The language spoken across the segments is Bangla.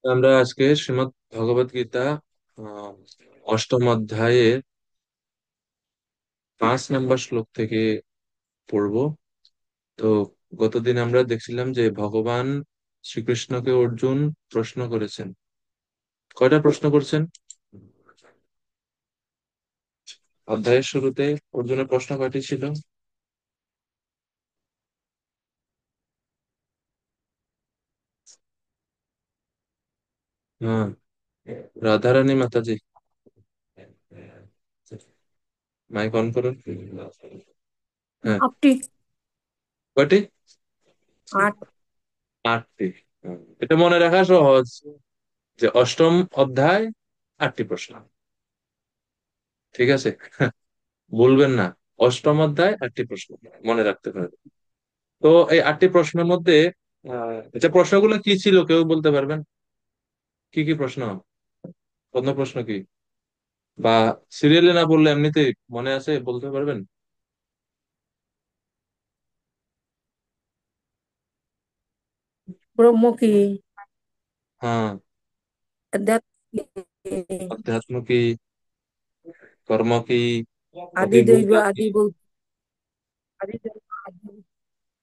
আমরা আজকে শ্রীমদ্ ভগবত গীতা আহ, অষ্টম অধ্যায়ের 5 নম্বর শ্লোক থেকে পড়বো। তো গতদিন আমরা দেখছিলাম যে ভগবান শ্রীকৃষ্ণকে অর্জুন প্রশ্ন করেছেন। কয়টা প্রশ্ন করছেন? অধ্যায়ের শুরুতে অর্জুনের প্রশ্ন কয়টি ছিল? হ্যাঁ, রাধারানী মাতাজি, মাইক অন করুন। হ্যাঁ, আপনি কয়টি? আট 8টি। এটা মনে রাখা সহজ যে অষ্টম অধ্যায় 8টি প্রশ্ন। ঠিক আছে, বলবেন না। অষ্টম অধ্যায় 8টি প্রশ্ন মনে রাখতে পারবে। তো এই 8টি প্রশ্নের মধ্যে আচ্ছা, প্রশ্নগুলো কি ছিল কেউ বলতে পারবেন? কি কি প্রশ্ন? প্রথম প্রশ্ন কি? বা সিরিয়ালে না বললে এমনিতে মনে আছে, বলতে পারবেন? ব্রহ্ম কি? হ্যাঁ। অধ্যাত্ম কি? অধ্যাত্ম কি? কর্ম কি? আদি দৈব অভিভূতা কি? আদি ভৌত, আদি দৈব আদি,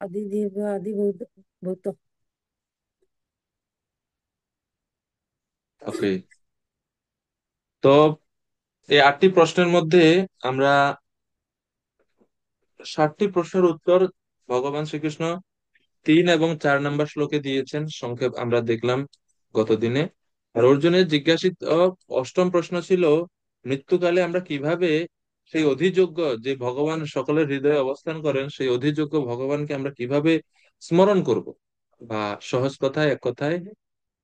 আদি দৈব আদি ভৌত ভৌত। ওকে। তো এই 8টি প্রশ্নের মধ্যে আমরা 7টি প্রশ্নের উত্তর ভগবান শ্রীকৃষ্ণ 3 এবং 4 নম্বর শ্লোকে দিয়েছেন, সংক্ষেপ আমরা দেখলাম গতদিনে। আর অর্জুনের জিজ্ঞাসিত অষ্টম প্রশ্ন ছিল, মৃত্যুকালে আমরা কিভাবে সেই অধিযোগ্য যে ভগবান সকলের হৃদয়ে অবস্থান করেন, সেই অধিযোগ্য ভগবানকে আমরা কিভাবে স্মরণ করব, বা সহজ কথায় এক কথায়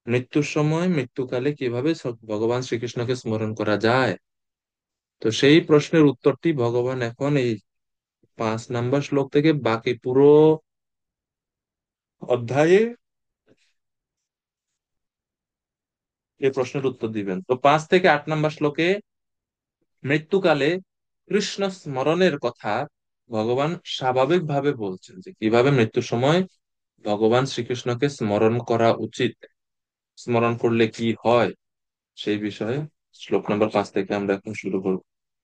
মৃত্যুর সময় মৃত্যুকালে কিভাবে ভগবান শ্রীকৃষ্ণকে স্মরণ করা যায়। তো সেই প্রশ্নের উত্তরটি ভগবান এখন এই 5 নম্বর শ্লোক থেকে বাকি পুরো অধ্যায়ে এই প্রশ্নের উত্তর দিবেন। তো 5 থেকে 8 নম্বর শ্লোকে মৃত্যুকালে কৃষ্ণ স্মরণের কথা ভগবান স্বাভাবিকভাবে বলছেন, যে কিভাবে মৃত্যুর সময় ভগবান শ্রীকৃষ্ণকে স্মরণ করা উচিত, স্মরণ করলে কি হয় সেই বিষয়ে শ্লোক নম্বর 5 থেকে আমরা এখন শুরু করব।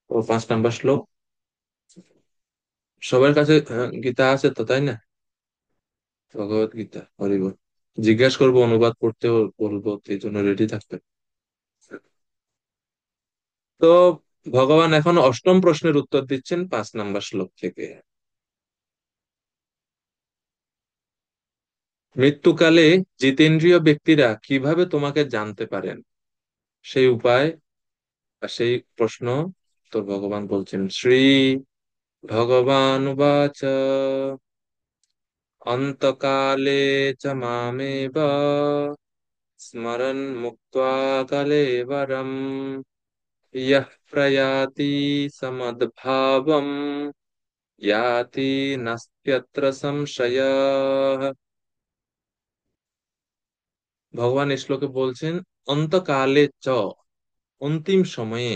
তো 5 নম্বর শ্লোক, সবার কাছে গীতা আছে তো, তাই না? ভগবত গীতা, হরিবল। জিজ্ঞাসা করবো, অনুবাদ করতেও বলবো, তো এই জন্য রেডি থাকবে। তো ভগবান এখন অষ্টম প্রশ্নের উত্তর দিচ্ছেন 5 নম্বর শ্লোক থেকে। মৃত্যুকালে জিতেন্দ্রিয় ব্যক্তিরা কিভাবে তোমাকে জানতে পারেন, সেই উপায় বা সেই প্রশ্ন তো ভগবান বলছেন। শ্রী ভগবান উবাচ অন্তকালে চ মামেব স্মরन् মুক্ত্বা কলেবরম ইয়ঃ প্রয়াতি সমদ্ভাবম याति নাস্ত্যত্র সংশয়ः। ভগবান এই শ্লোকে বলছেন, অন্তকালে চ, অন্তিম সময়ে,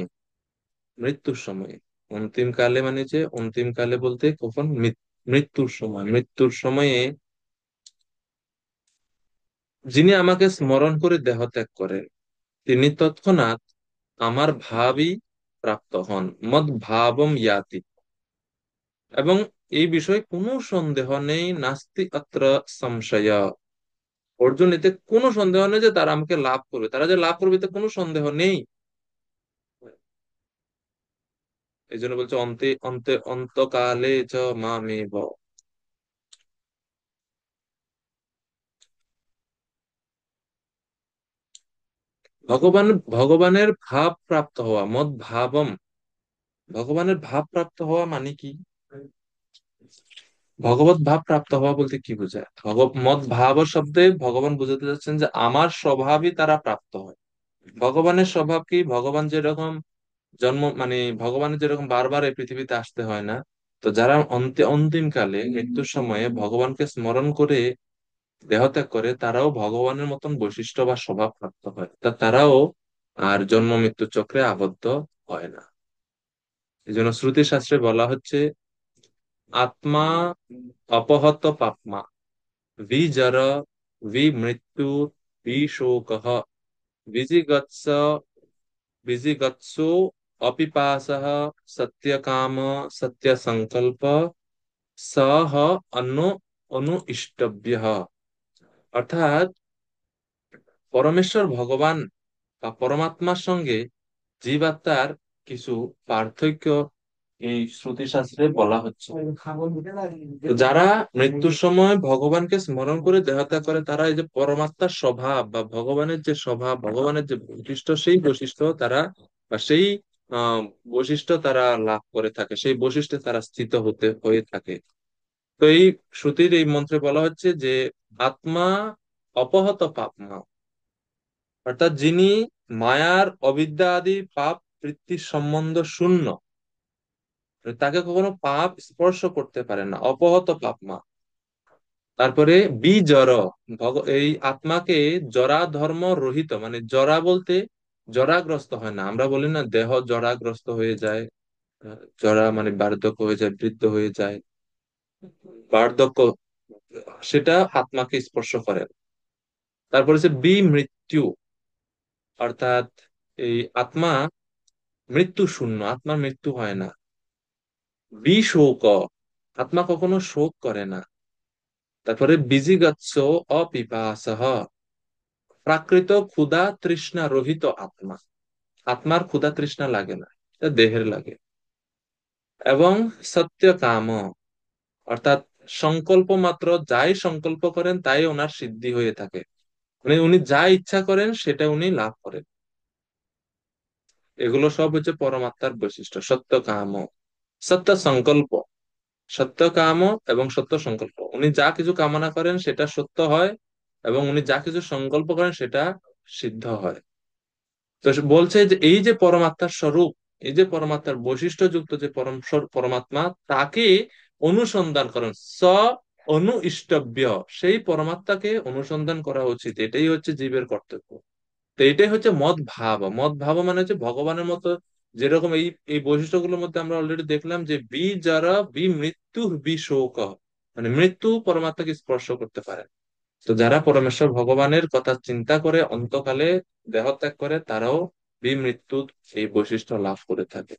মৃত্যুর সময়ে। অন্তিম কালে মানে যে অন্তিম কালে বলতে কখন? মৃত্যুর সময়। মৃত্যুর সময়ে যিনি আমাকে স্মরণ করে দেহ ত্যাগ করেন, তিনি তৎক্ষণাৎ আমার ভাবই প্রাপ্ত হন। মদ ভাবম ইয়াতি। এবং এই বিষয়ে কোনো সন্দেহ নেই, নাস্তি অত্র সংশয়। অর্জুন, এতে কোনো সন্দেহ নেই যে তারা আমাকে লাভ করবে, তারা যে লাভ করবে এতে কোনো সন্দেহ নেই। এই জন্য বলছে অন্তে অন্তে অন্তকালে চ মামেব। ভগবান, ভগবানের ভাব প্রাপ্ত হওয়া, মদ ভাবম। ভগবানের ভাব প্রাপ্ত হওয়া মানে কি? ভগবত ভাব প্রাপ্ত হওয়া বলতে কি বোঝায়? মদ ভাব শব্দে ভগবান বোঝাতে যাচ্ছেন যে আমার স্বভাবই তারা প্রাপ্ত হয়। ভগবানের স্বভাব কি? ভগবান যেরকম জন্ম মানে ভগবানের যেরকম বারবার এই পৃথিবীতে আসতে হয় না, তো যারা অন্তিম কালে মৃত্যুর সময়ে ভগবানকে স্মরণ করে দেহত্যাগ করে, তারাও ভগবানের মতন বৈশিষ্ট্য বা স্বভাব প্রাপ্ত হয়, তা তারাও আর জন্ম মৃত্যু চক্রে আবদ্ধ হয় না। এই জন্য শ্রুতি শাস্ত্রে বলা হচ্ছে, আত্মা অপহত পাপমা, বিজর, বিমৃত্যু, বিশোকঃ। विजिगत्स विजिगत्सु अपिपासः सत्यकाम सत्यसंकल्प सह अनु अनु इष्टव्यः। অর্থাৎ পরমেশ্বর ভগবান বা পরমাত্মার সঙ্গে জীবাত্মার কিছু পার্থক্য এই শ্রুতি শাস্ত্রে বলা হচ্ছে। তো যারা মৃত্যুর সময় ভগবানকে স্মরণ করে দেহত্যাগ করে তারা এই যে পরমাত্মার স্বভাব বা ভগবানের যে স্বভাব, ভগবানের যে বৈশিষ্ট্য, সেই বৈশিষ্ট্য তারা বা সেই আহ বৈশিষ্ট্য তারা লাভ করে থাকে, সেই বৈশিষ্ট্যে তারা স্থিত হতে হয়ে থাকে। তো এই শ্রুতির এই মন্ত্রে বলা হচ্ছে যে আত্মা অপহত পাপমা, অর্থাৎ যিনি মায়ার অবিদ্যা আদি পাপ বৃত্তি সম্বন্ধ শূন্য, তাকে কখনো পাপ স্পর্শ করতে পারে না, অপহত পাপমা। তারপরে বিজড়, এই আত্মাকে জরা ধর্ম রহিত, মানে জরা বলতে জরাগ্রস্ত হয় না। আমরা বলি না দেহ জরাগ্রস্ত হয়ে যায়, জরা মানে বার্ধক্য হয়ে যায়, বৃদ্ধ হয়ে যায়, বার্ধক্য, সেটা আত্মাকে স্পর্শ করে না। তারপরে হচ্ছে বিমৃত্যু, অর্থাৎ এই আত্মা মৃত্যু শূন্য, আত্মার মৃত্যু হয় না। বিশোক, আত্মা কখনো শোক করে না। তারপরে বিজিগৎস অপিপাসহ, প্রাকৃত ক্ষুধা তৃষ্ণা রহিত আত্মা, আত্মার ক্ষুধা তৃষ্ণা লাগে না, এটা দেহের লাগে। এবং সত্য কাম, অর্থাৎ সংকল্প মাত্র, যাই সংকল্প করেন তাই ওনার সিদ্ধি হয়ে থাকে, মানে উনি যা ইচ্ছা করেন সেটা উনি লাভ করেন। এগুলো সব হচ্ছে পরমাত্মার বৈশিষ্ট্য। সত্য কাম, সত্য সংকল্প, সত্য কাম এবং সত্য সংকল্প, উনি যা কিছু কামনা করেন সেটা সত্য হয়, এবং উনি যা কিছু সংকল্প করেন সেটা সিদ্ধ হয়। তো সে বলছে যে এই যে পরমাত্মার স্বরূপ, এই যে পরমাত্মার বৈশিষ্ট্যযুক্ত যে পরমাত্মা, তাকে অনুসন্ধান করেন, স অনু ইষ্টব্য, সেই পরমাত্মাকে অনুসন্ধান করা উচিত, এটাই হচ্ছে জীবের কর্তব্য। তো এটাই হচ্ছে মদ ভাব। মদ ভাব মানে হচ্ছে ভগবানের মতো, যেরকম এই এই বৈশিষ্ট্যগুলোর মধ্যে আমরা অলরেডি দেখলাম যে বি যারা বি মৃত্যু বি শোক, মানে মৃত্যু পরমাত্মাকে স্পর্শ করতে পারে। তো যারা পরমেশ্বর ভগবানের কথা চিন্তা করে অন্তকালে দেহত্যাগ করে তারাও বিমৃত্যু এই বৈশিষ্ট্য লাভ করে থাকে।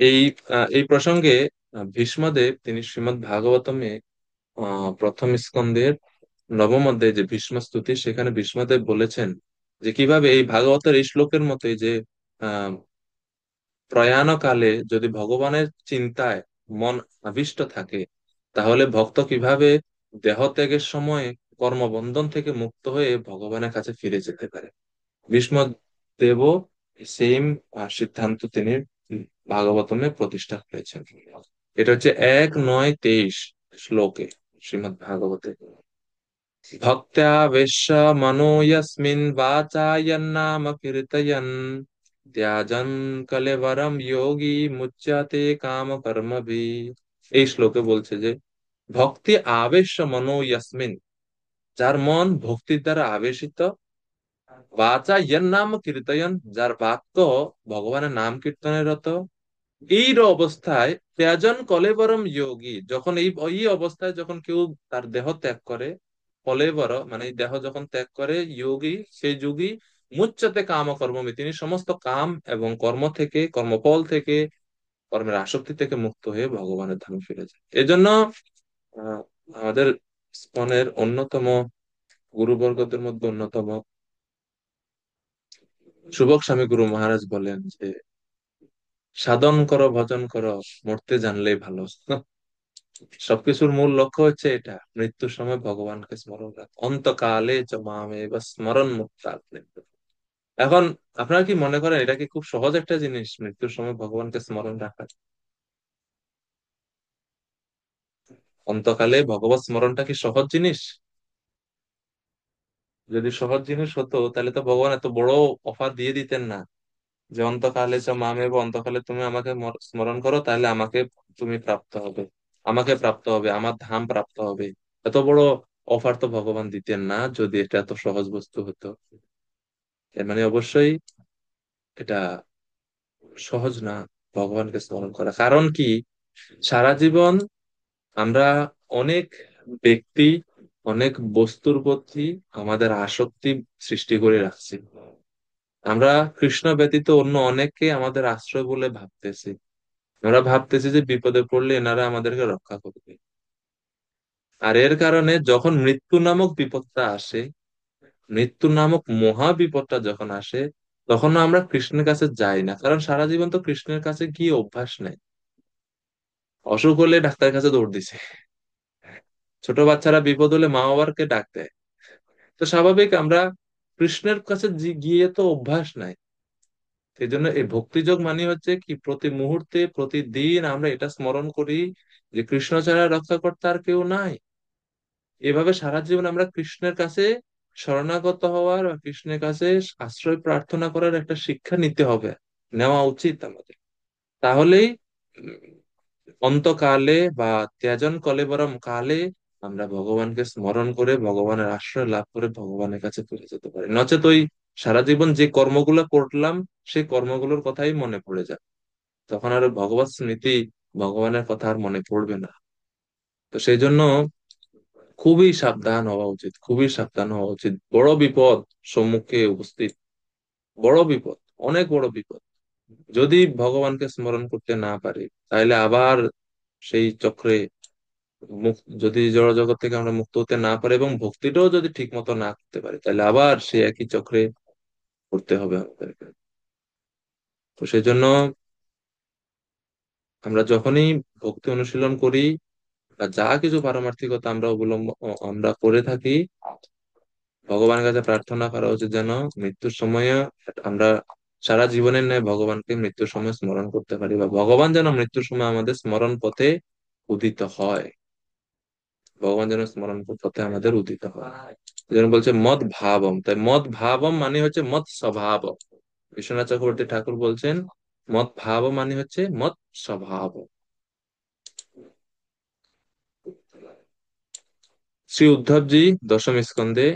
এই এই প্রসঙ্গে ভীষ্মদেব তিনি শ্রীমদ্ ভাগবতমে প্রথম স্কন্ধের নবম অধ্যায়ে যে ভীষ্ম স্তুতি, সেখানে ভীষ্মদেব বলেছেন যে কিভাবে এই ভাগবতের এই শ্লোকের মতে যে আহ প্রয়াণকালে যদি ভগবানের চিন্তায় মন আবিষ্ট থাকে, তাহলে ভক্ত কিভাবে দেহ ত্যাগের সময় কর্মবন্ধন থেকে মুক্ত হয়ে ভগবানের কাছে ফিরে যেতে পারে। ভীষ্ম দেবও সেম সিদ্ধান্ত তিনি ভাগবতমে প্রতিষ্ঠা করেছেন। এটা হচ্ছে 1:9-23 শ্লোকে শ্রীমদ্ ভাগবতে। ভক্ত্যা বেশ্য মনো যস্মিন বাচায়ন্নাম কীর্তয়न् ত্যাজन् কলেবরম যোগী মুচ্যতে কাম কর্মভি। এই শ্লোকে বলছে যে ভক্তি আবেশ মনো যস্মিন, যার মন ভক্তির দ্বারা আবেশিত, বাচা ইয়ার নাম কীর্তয়ন, যার বাক্য ভগবানের নাম কীর্তনের রত, এই অবস্থায় ত্যাজন কলেবরম যোগী, যখন এই এই অবস্থায় যখন কেউ তার দেহ ত্যাগ করে, কলেবর মানে এই দেহ যখন ত্যাগ করে, যোগী সেই যোগী মুচ্যতে কাম কর্মমি, তিনি সমস্ত কাম এবং কর্ম থেকে, কর্মফল থেকে, কর্মের আসক্তি থেকে মুক্ত হয়ে ভগবানের ধামে ফিরে যায়। এজন্য আহ, আমাদের ইসকনের অন্যতম গুরুবর্গদের মধ্যে অন্যতম সুবক স্বামী গুরু মহারাজ বলেন যে সাধন করো ভজন করো, মরতে জানলেই ভালো। সবকিছুর মূল লক্ষ্য হচ্ছে এটা, মৃত্যুর সময় ভগবানকে স্মরণ রাখা, অন্তকালে চ মামেব স্মরণ মুক্তা। এখন আপনারা কি মনে করেন এটা কি খুব সহজ একটা জিনিস, মৃত্যুর সময় ভগবানকে স্মরণ রাখা? অন্তকালে ভগবত স্মরণটা কি সহজ জিনিস? যদি সহজ জিনিস হতো তাহলে তো ভগবান এত বড় অফার দিয়ে দিতেন না, যে অন্তকালে চ মামেব, অন্তকালে তুমি আমাকে স্মরণ করো তাহলে আমাকে তুমি প্রাপ্ত হবে, আমাকে প্রাপ্ত হবে, আমার ধাম প্রাপ্ত হবে। এত বড় অফার তো ভগবান দিতেন না যদি এটা এত সহজ বস্তু হতো। এর মানে অবশ্যই এটা সহজ না ভগবানকে স্মরণ করা। কারণ কি, সারা জীবন আমরা অনেক ব্যক্তি অনেক বস্তুর প্রতি আমাদের আসক্তি সৃষ্টি করে রাখছি। আমরা কৃষ্ণ ব্যতীত অন্য অনেককে আমাদের আশ্রয় বলে ভাবতেছি। আমরা ভাবতেছি যে বিপদে পড়লে এনারা আমাদেরকে রক্ষা করবে। আর এর কারণে যখন মৃত্যু নামক বিপদটা আসে, মৃত্যু নামক মহা বিপদটা যখন আসে, তখন আমরা কৃষ্ণের কাছে যাই না, কারণ সারা জীবন তো কৃষ্ণের কাছে গিয়ে অভ্যাস নেই। অসুখ হলে ডাক্তারের কাছে দৌড় দিছে, ছোট বাচ্চারা বিপদ হলে মা বাবাকে ডাক দেয়। তো স্বাভাবিক আমরা কৃষ্ণের কাছে গিয়ে তো অভ্যাস নাই। এই জন্য এই ভক্তিযোগ মানে হচ্ছে কি, প্রতি মুহূর্তে প্রতিদিন আমরা এটা স্মরণ করি যে কৃষ্ণ ছাড়া রক্ষাকর্তা আর কেউ নাই। এভাবে সারা জীবন আমরা কৃষ্ণের কাছে শরণাগত হওয়ার বা কৃষ্ণের কাছে আশ্রয় প্রার্থনা করার একটা শিক্ষা নিতে হবে, নেওয়া উচিত আমাদের। তাহলেই অন্তকালে বা ত্যজন কলেবরম কালে আমরা ভগবানকে স্মরণ করে ভগবানের আশ্রয় লাভ করে ভগবানের কাছে ফিরে যেতে পারি। নচেত ওই সারা জীবন যে কর্মগুলো করলাম সেই কর্মগুলোর কথাই মনে পড়ে যায়, তখন আর ভগবত স্মৃতি, ভগবানের কথা আর মনে পড়বে না। তো সেই জন্য খুবই সাবধান হওয়া উচিত, খুবই সাবধান হওয়া উচিত। বড় বিপদ সম্মুখে উপস্থিত, বড় বিপদ, অনেক বড় বিপদ। যদি ভগবানকে স্মরণ করতে না পারি, তাহলে আবার সেই চক্রে যদি জড় জগৎ থেকে আমরা মুক্ত হতে না পারি এবং ভক্তিটাও যদি ঠিক মতো না করতে পারি, তাহলে আবার সেই একই চক্রে পড়তে হবে আমাদেরকে। তো সেই জন্য আমরা যখনই ভক্তি অনুশীলন করি বা যা কিছু পারমার্থিকতা আমরা আমরা করে থাকি, ভগবানের কাছে প্রার্থনা করা উচিত যেন মৃত্যুর সময়ে আমরা সারা জীবনের ন্যায় ভগবানকে মৃত্যুর সময় স্মরণ করতে পারি, বা ভগবান যেন মৃত্যুর সময় আমাদের স্মরণ পথে উদিত হয়। ভগবান যেন স্মরণ পথে আমাদের উদিত হয়। যেন বলছে মদ ভাবম, তাই মদ ভাবম মানে হচ্ছে মদ স্বভাব। বিশ্বনাথ চক্রবর্তী ঠাকুর বলছেন মদ ভাব মানে হচ্ছে মদ স্বভাব। শ্রী উদ্ধবজি দশম স্কন্ধে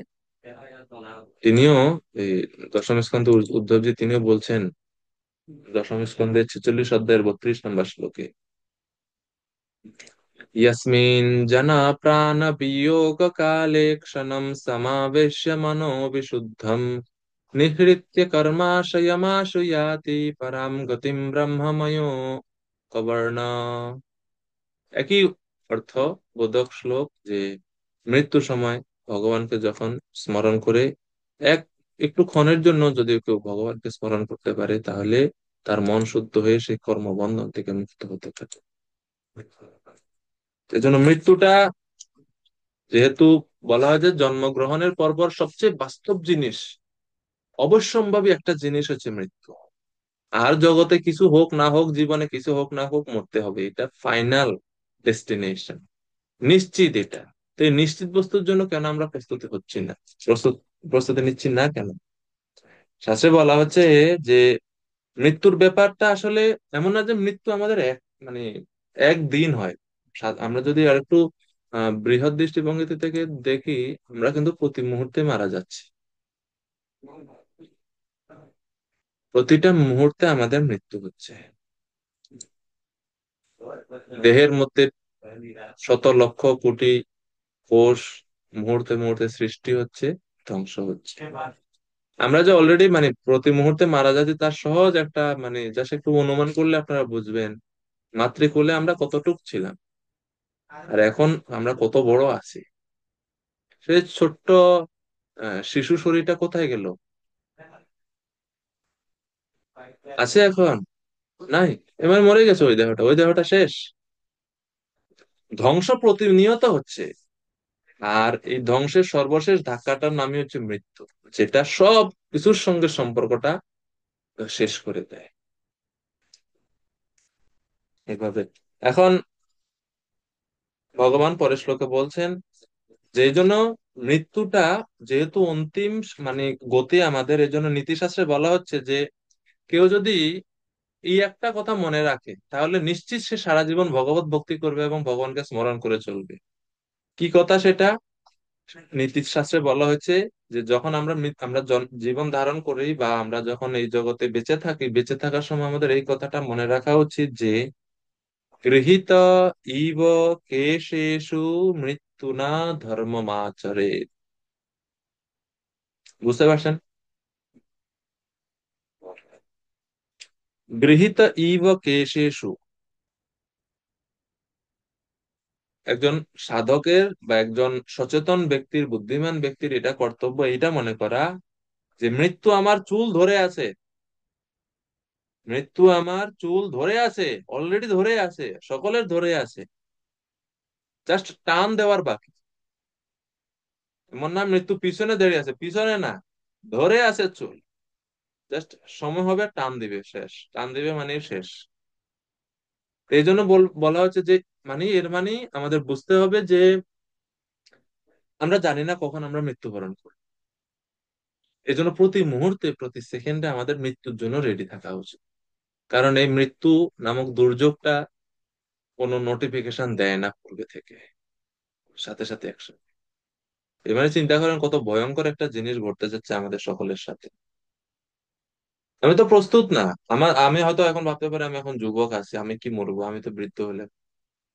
তিনিও এই দশম স্কন্ধে উদ্ধবজি তিনিও বলছেন, দশম স্কন্ধে 46 অধ্যায়ের 32 নম্বর শ্লোকে, यस्मिन् जना प्राण वियोग काले क्षणं समावेश्य मनो विशुद्धम निहृत्य कर्माशयमाशु याति पराम गतिम ब्रह्ममयो कवर्ण। একই অর্থ বোধক শ্লোক, যে মৃত্যুর সময় ভগবানকে যখন স্মরণ করে এক একটু ক্ষণের জন্য যদি কেউ ভগবানকে স্মরণ করতে পারে, তাহলে তার মন শুদ্ধ হয়ে সেই কর্মবন্ধন থেকে মুক্ত হতে পারে। এজন্য মৃত্যুটা, যেহেতু বলা হয় যে জন্মগ্রহণের পরপর সবচেয়ে বাস্তব জিনিস, অবশ্যম্ভাবী একটা জিনিস হচ্ছে মৃত্যু। আর জগতে কিছু হোক না হোক, জীবনে কিছু হোক না হোক, মরতে হবে, এটা ফাইনাল ডেস্টিনেশন, নিশ্চিত এটা। তো এই নিশ্চিত বস্তুর জন্য কেন আমরা প্রস্তুতি হচ্ছি না, প্রস্তুত প্রস্তুতি নিচ্ছি না কেন? শাস্ত্রে বলা হচ্ছে যে মৃত্যুর ব্যাপারটা আসলে এমন না যে মৃত্যু আমাদের মানে একদিন হয়। আমরা যদি আর একটু বৃহৎ দৃষ্টিভঙ্গিতে থেকে দেখি, আমরা কিন্তু প্রতি মুহূর্তে মারা যাচ্ছি। প্রতিটা মুহূর্তে আমাদের মৃত্যু হচ্ছে। দেহের মধ্যে শত লক্ষ কোটি কোষ মুহূর্তে মুহূর্তে সৃষ্টি হচ্ছে, ধ্বংস হচ্ছে। আমরা যে অলরেডি মানে প্রতি মুহূর্তে মারা যাচ্ছি, তার সহজ একটা মানে জাস্ট একটু অনুমান করলে আপনারা বুঝবেন, মাতৃকোলে আমরা কতটুক ছিলাম আর এখন আমরা কত বড় আছি। সে ছোট্ট শিশু শরীরটা কোথায় গেল? আছে এখন? নাই। এবার মরে গেছে ওই দেহটা, ওই দেহটা শেষ। ধ্বংস প্রতিনিয়ত হচ্ছে। আর এই ধ্বংসের সর্বশেষ ধাক্কাটার নামই হচ্ছে মৃত্যু, যেটা সব কিছুর সঙ্গে সম্পর্কটা শেষ করে দেয় এভাবে। এখন ভগবান পরের শ্লোকে বলছেন যে এই জন্য মৃত্যুটা যেহেতু অন্তিম মানে গতি আমাদের, এই জন্য নীতিশাস্ত্রে বলা হচ্ছে যে কেউ যদি এই একটা কথা মনে রাখে, তাহলে নিশ্চিত সে সারা জীবন ভগবত ভক্তি করবে এবং ভগবানকে স্মরণ করে চলবে। কি কথা সেটা? নীতি শাস্ত্রে বলা হয়েছে যে যখন আমরা জীবন ধারণ করি বা আমরা যখন এই জগতে বেঁচে থাকি, বেঁচে থাকার সময় আমাদের এই কথাটা মনে রাখা উচিত যে গৃহীত ইব কেশেষু মৃত্যু না ধর্মমাচরে। বুঝতে পারছেন? গৃহীত ইব কেশেষু, একজন সাধকের বা একজন সচেতন ব্যক্তির, বুদ্ধিমান ব্যক্তির এটা কর্তব্য, এটা মনে করা যে মৃত্যু আমার চুল ধরে আছে, মৃত্যু আমার চুল ধরে আছে, অলরেডি ধরে আছে, সকলের ধরে আছে, জাস্ট টান দেওয়ার বাকি। এমন না মৃত্যু পিছনে দাঁড়িয়ে আছে, পিছনে না, ধরে আছে চুল, জাস্ট সময় হবে টান দিবে, শেষ, টান দিবে মানে শেষ। তো এই জন্য বলা হচ্ছে যে মানে এর মানে আমাদের বুঝতে হবে যে আমরা জানি না কখন আমরা মৃত্যুবরণ করব। এই জন্য প্রতি মুহূর্তে প্রতি সেকেন্ডে আমাদের মৃত্যুর জন্য রেডি থাকা উচিত। কারণ এই মৃত্যু নামক দুর্যোগটা কোনো নোটিফিকেশন দেয় না পূর্বে থেকে, সাথে সাথে একসাথে। এবারে চিন্তা করেন কত ভয়ঙ্কর একটা জিনিস ঘটতে যাচ্ছে আমাদের সকলের সাথে। আমি তো প্রস্তুত না। আমি হয়তো এখন ভাবতে পারি আমি এখন যুবক আছি, আমি কি মরবো, আমি তো বৃদ্ধ হলে।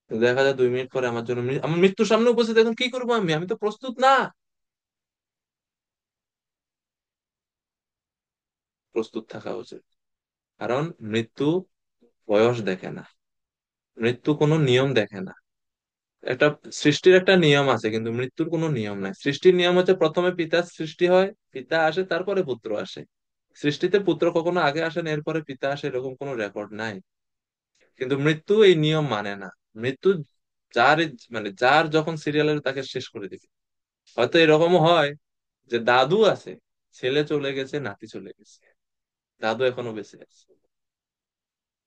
কিন্তু দেখা যায় 2 মিনিট পরে আমার জন্য আমার মৃত্যুর সামনে উপস্থিত, এখন কি করবো, আমি তো প্রস্তুত না। প্রস্তুত থাকা উচিত। কারণ মৃত্যু বয়স দেখে না, মৃত্যু কোনো নিয়ম দেখে না। একটা সৃষ্টির একটা নিয়ম আছে, কিন্তু মৃত্যুর কোনো নিয়ম নাই। সৃষ্টির নিয়ম হচ্ছে প্রথমে পিতা সৃষ্টি হয়, পিতা আসে, তারপরে পুত্র আসে। সৃষ্টিতে পুত্র কখনো আগে আসে না, এরপরে পিতা আসে, এরকম কোনো রেকর্ড নাই। কিন্তু মৃত্যু এই নিয়ম মানে না। মৃত্যু যার মানে যার যখন সিরিয়ালের তাকে শেষ করে দিবে। হয়তো এরকমও হয় যে দাদু আছে, ছেলে চলে গেছে, নাতি চলে গেছে, দাদু এখনো বেঁচে আছে।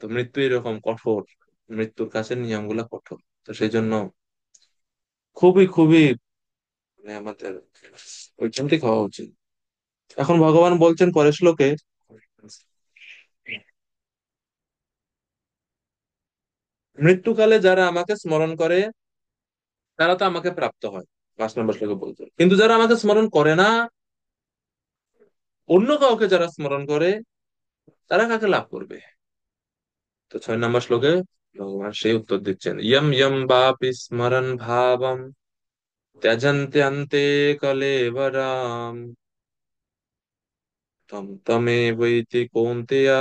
তো মৃত্যু এরকম কঠোর, মৃত্যুর কাছে নিয়মগুলো কঠোর। তো সেই জন্য খুবই খুবই মানে আমাদের ঐকান্তিক হওয়া উচিত। এখন ভগবান বলছেন পরের শ্লোকে, মৃত্যুকালে যারা আমাকে স্মরণ করে তারা তো আমাকে প্রাপ্ত হয়। 5 নম্বর শ্লোকে বলছেন, কিন্তু যারা আমাকে স্মরণ করে না, অন্য কাউকে যারা স্মরণ করে, তারা কাকে লাভ করবে? তো 6 নম্বর শ্লোকে ভগবান সেই উত্তর দিচ্ছেন, ইয়ম ইয়ম বাপি স্মরণ ভাবম ত্যজন্ত্যন্তে কলেবরাম তম তমেবৈতি কৌন্তেয়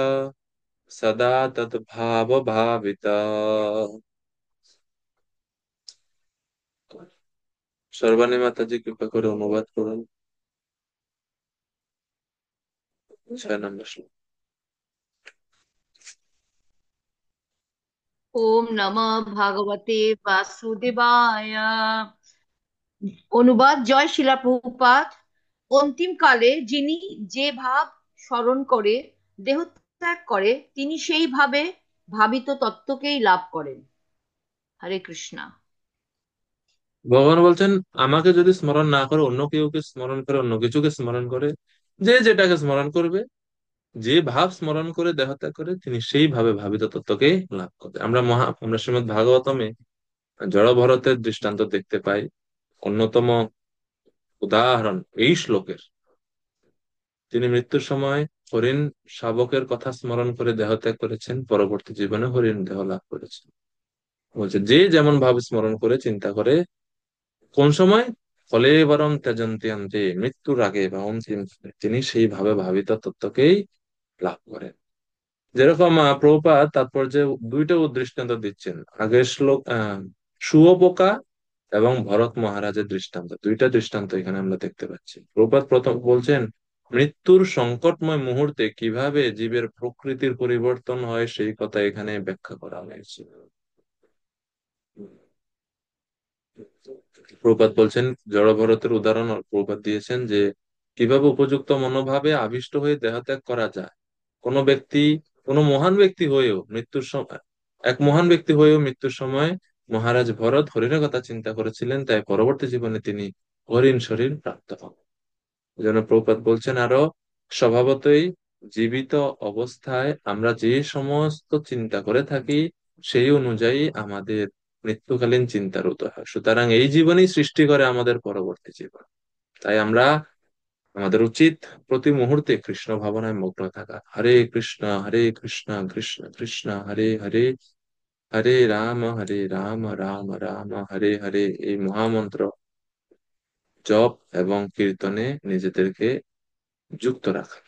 সদা তৎ ভাব ভাবিতা। সর্বাণী মাতাজি কৃপা করে অনুবাদ করুন 6 নম্বর শ্লোক। ওম নমঃ ভাগবতে বাসুদেবায়। অনুবাদ, জয় শিলা প্রভুপাদ। অন্তিম কালে যিনি যে ভাব স্মরণ করে দেহত্যাগ করে, তিনি সেই ভাবে ভাবিত তত্ত্বকেই লাভ করেন। হরে কৃষ্ণা। ভগবান বলছেন, আমাকে যদি স্মরণ না করে, অন্য কেউকে স্মরণ করে, অন্য কিছুকে স্মরণ করে, যে যেটাকে স্মরণ করবে, যে ভাব স্মরণ করে দেহত্যাগ করে, তিনি সেই ভাবে ভাবিত তত্ত্বকে লাভ করবে। আমরা শ্রীমদ্ ভাগবতমে জড় ভরতের দৃষ্টান্ত দেখতে পাই। অন্যতম উদাহরণ এই শ্লোকের। তিনি মৃত্যুর সময় হরিণ শাবকের কথা স্মরণ করে দেহত্যাগ করেছেন, পরবর্তী জীবনে হরিণ দেহ লাভ করেছেন। বলছে যে যেমন ভাবে স্মরণ করে, চিন্তা করে, কোন সময়, ফলে বরং ত্যজন্তি অন্তে, মৃত্যুর আগে বা অন্তিম কালে তিনি সেইভাবে ভাবিত তত্ত্বকেই লাভ করেন। যেরকম প্রভুপাদ তাৎপর্যে দুইটা দৃষ্টান্ত দিচ্ছেন। আগের শ্লোক শুয়োপোকা এবং ভরত মহারাজের দৃষ্টান্ত, দুইটা দৃষ্টান্ত এখানে আমরা দেখতে পাচ্ছি। প্রভুপাদ প্রথম বলছেন মৃত্যুর সংকটময় মুহূর্তে কিভাবে জীবের প্রকৃতির পরিবর্তন হয়, সেই কথা এখানে ব্যাখ্যা করা হয়েছে। প্রভুপাদ বলছেন, জড়ভরতের উদাহরণ প্রভুপাদ দিয়েছেন যে কিভাবে উপযুক্ত মনোভাবে আবিষ্ট হয়ে দেহত্যাগ করা যায়। কোনো ব্যক্তি, কোনো মহান ব্যক্তি হয়েও মৃত্যুর সময়, এক মহান ব্যক্তি হয়েও মৃত্যুর সময় মহারাজ ভরত হরিণের কথা চিন্তা করেছিলেন, তাই পরবর্তী জীবনে তিনি হরিণ শরীর প্রাপ্ত হন। এই জন্য প্রভুপাদ বলছেন আরো, স্বভাবতই জীবিত অবস্থায় আমরা যে সমস্ত চিন্তা করে থাকি, সেই অনুযায়ী আমাদের মৃত্যুকালীন চিন্তার উদয় হয়। সুতরাং এই জীবনই সৃষ্টি করে আমাদের পরবর্তী জীবন। তাই আমাদের উচিত প্রতি মুহূর্তে কৃষ্ণ ভাবনায় মগ্ন থাকা। হরে কৃষ্ণ কৃষ্ণ কৃষ্ণ হরে হরে, হরে রাম রাম রাম হরে হরে, এই মহামন্ত্র জপ এবং কীর্তনে নিজেদেরকে যুক্ত রাখা।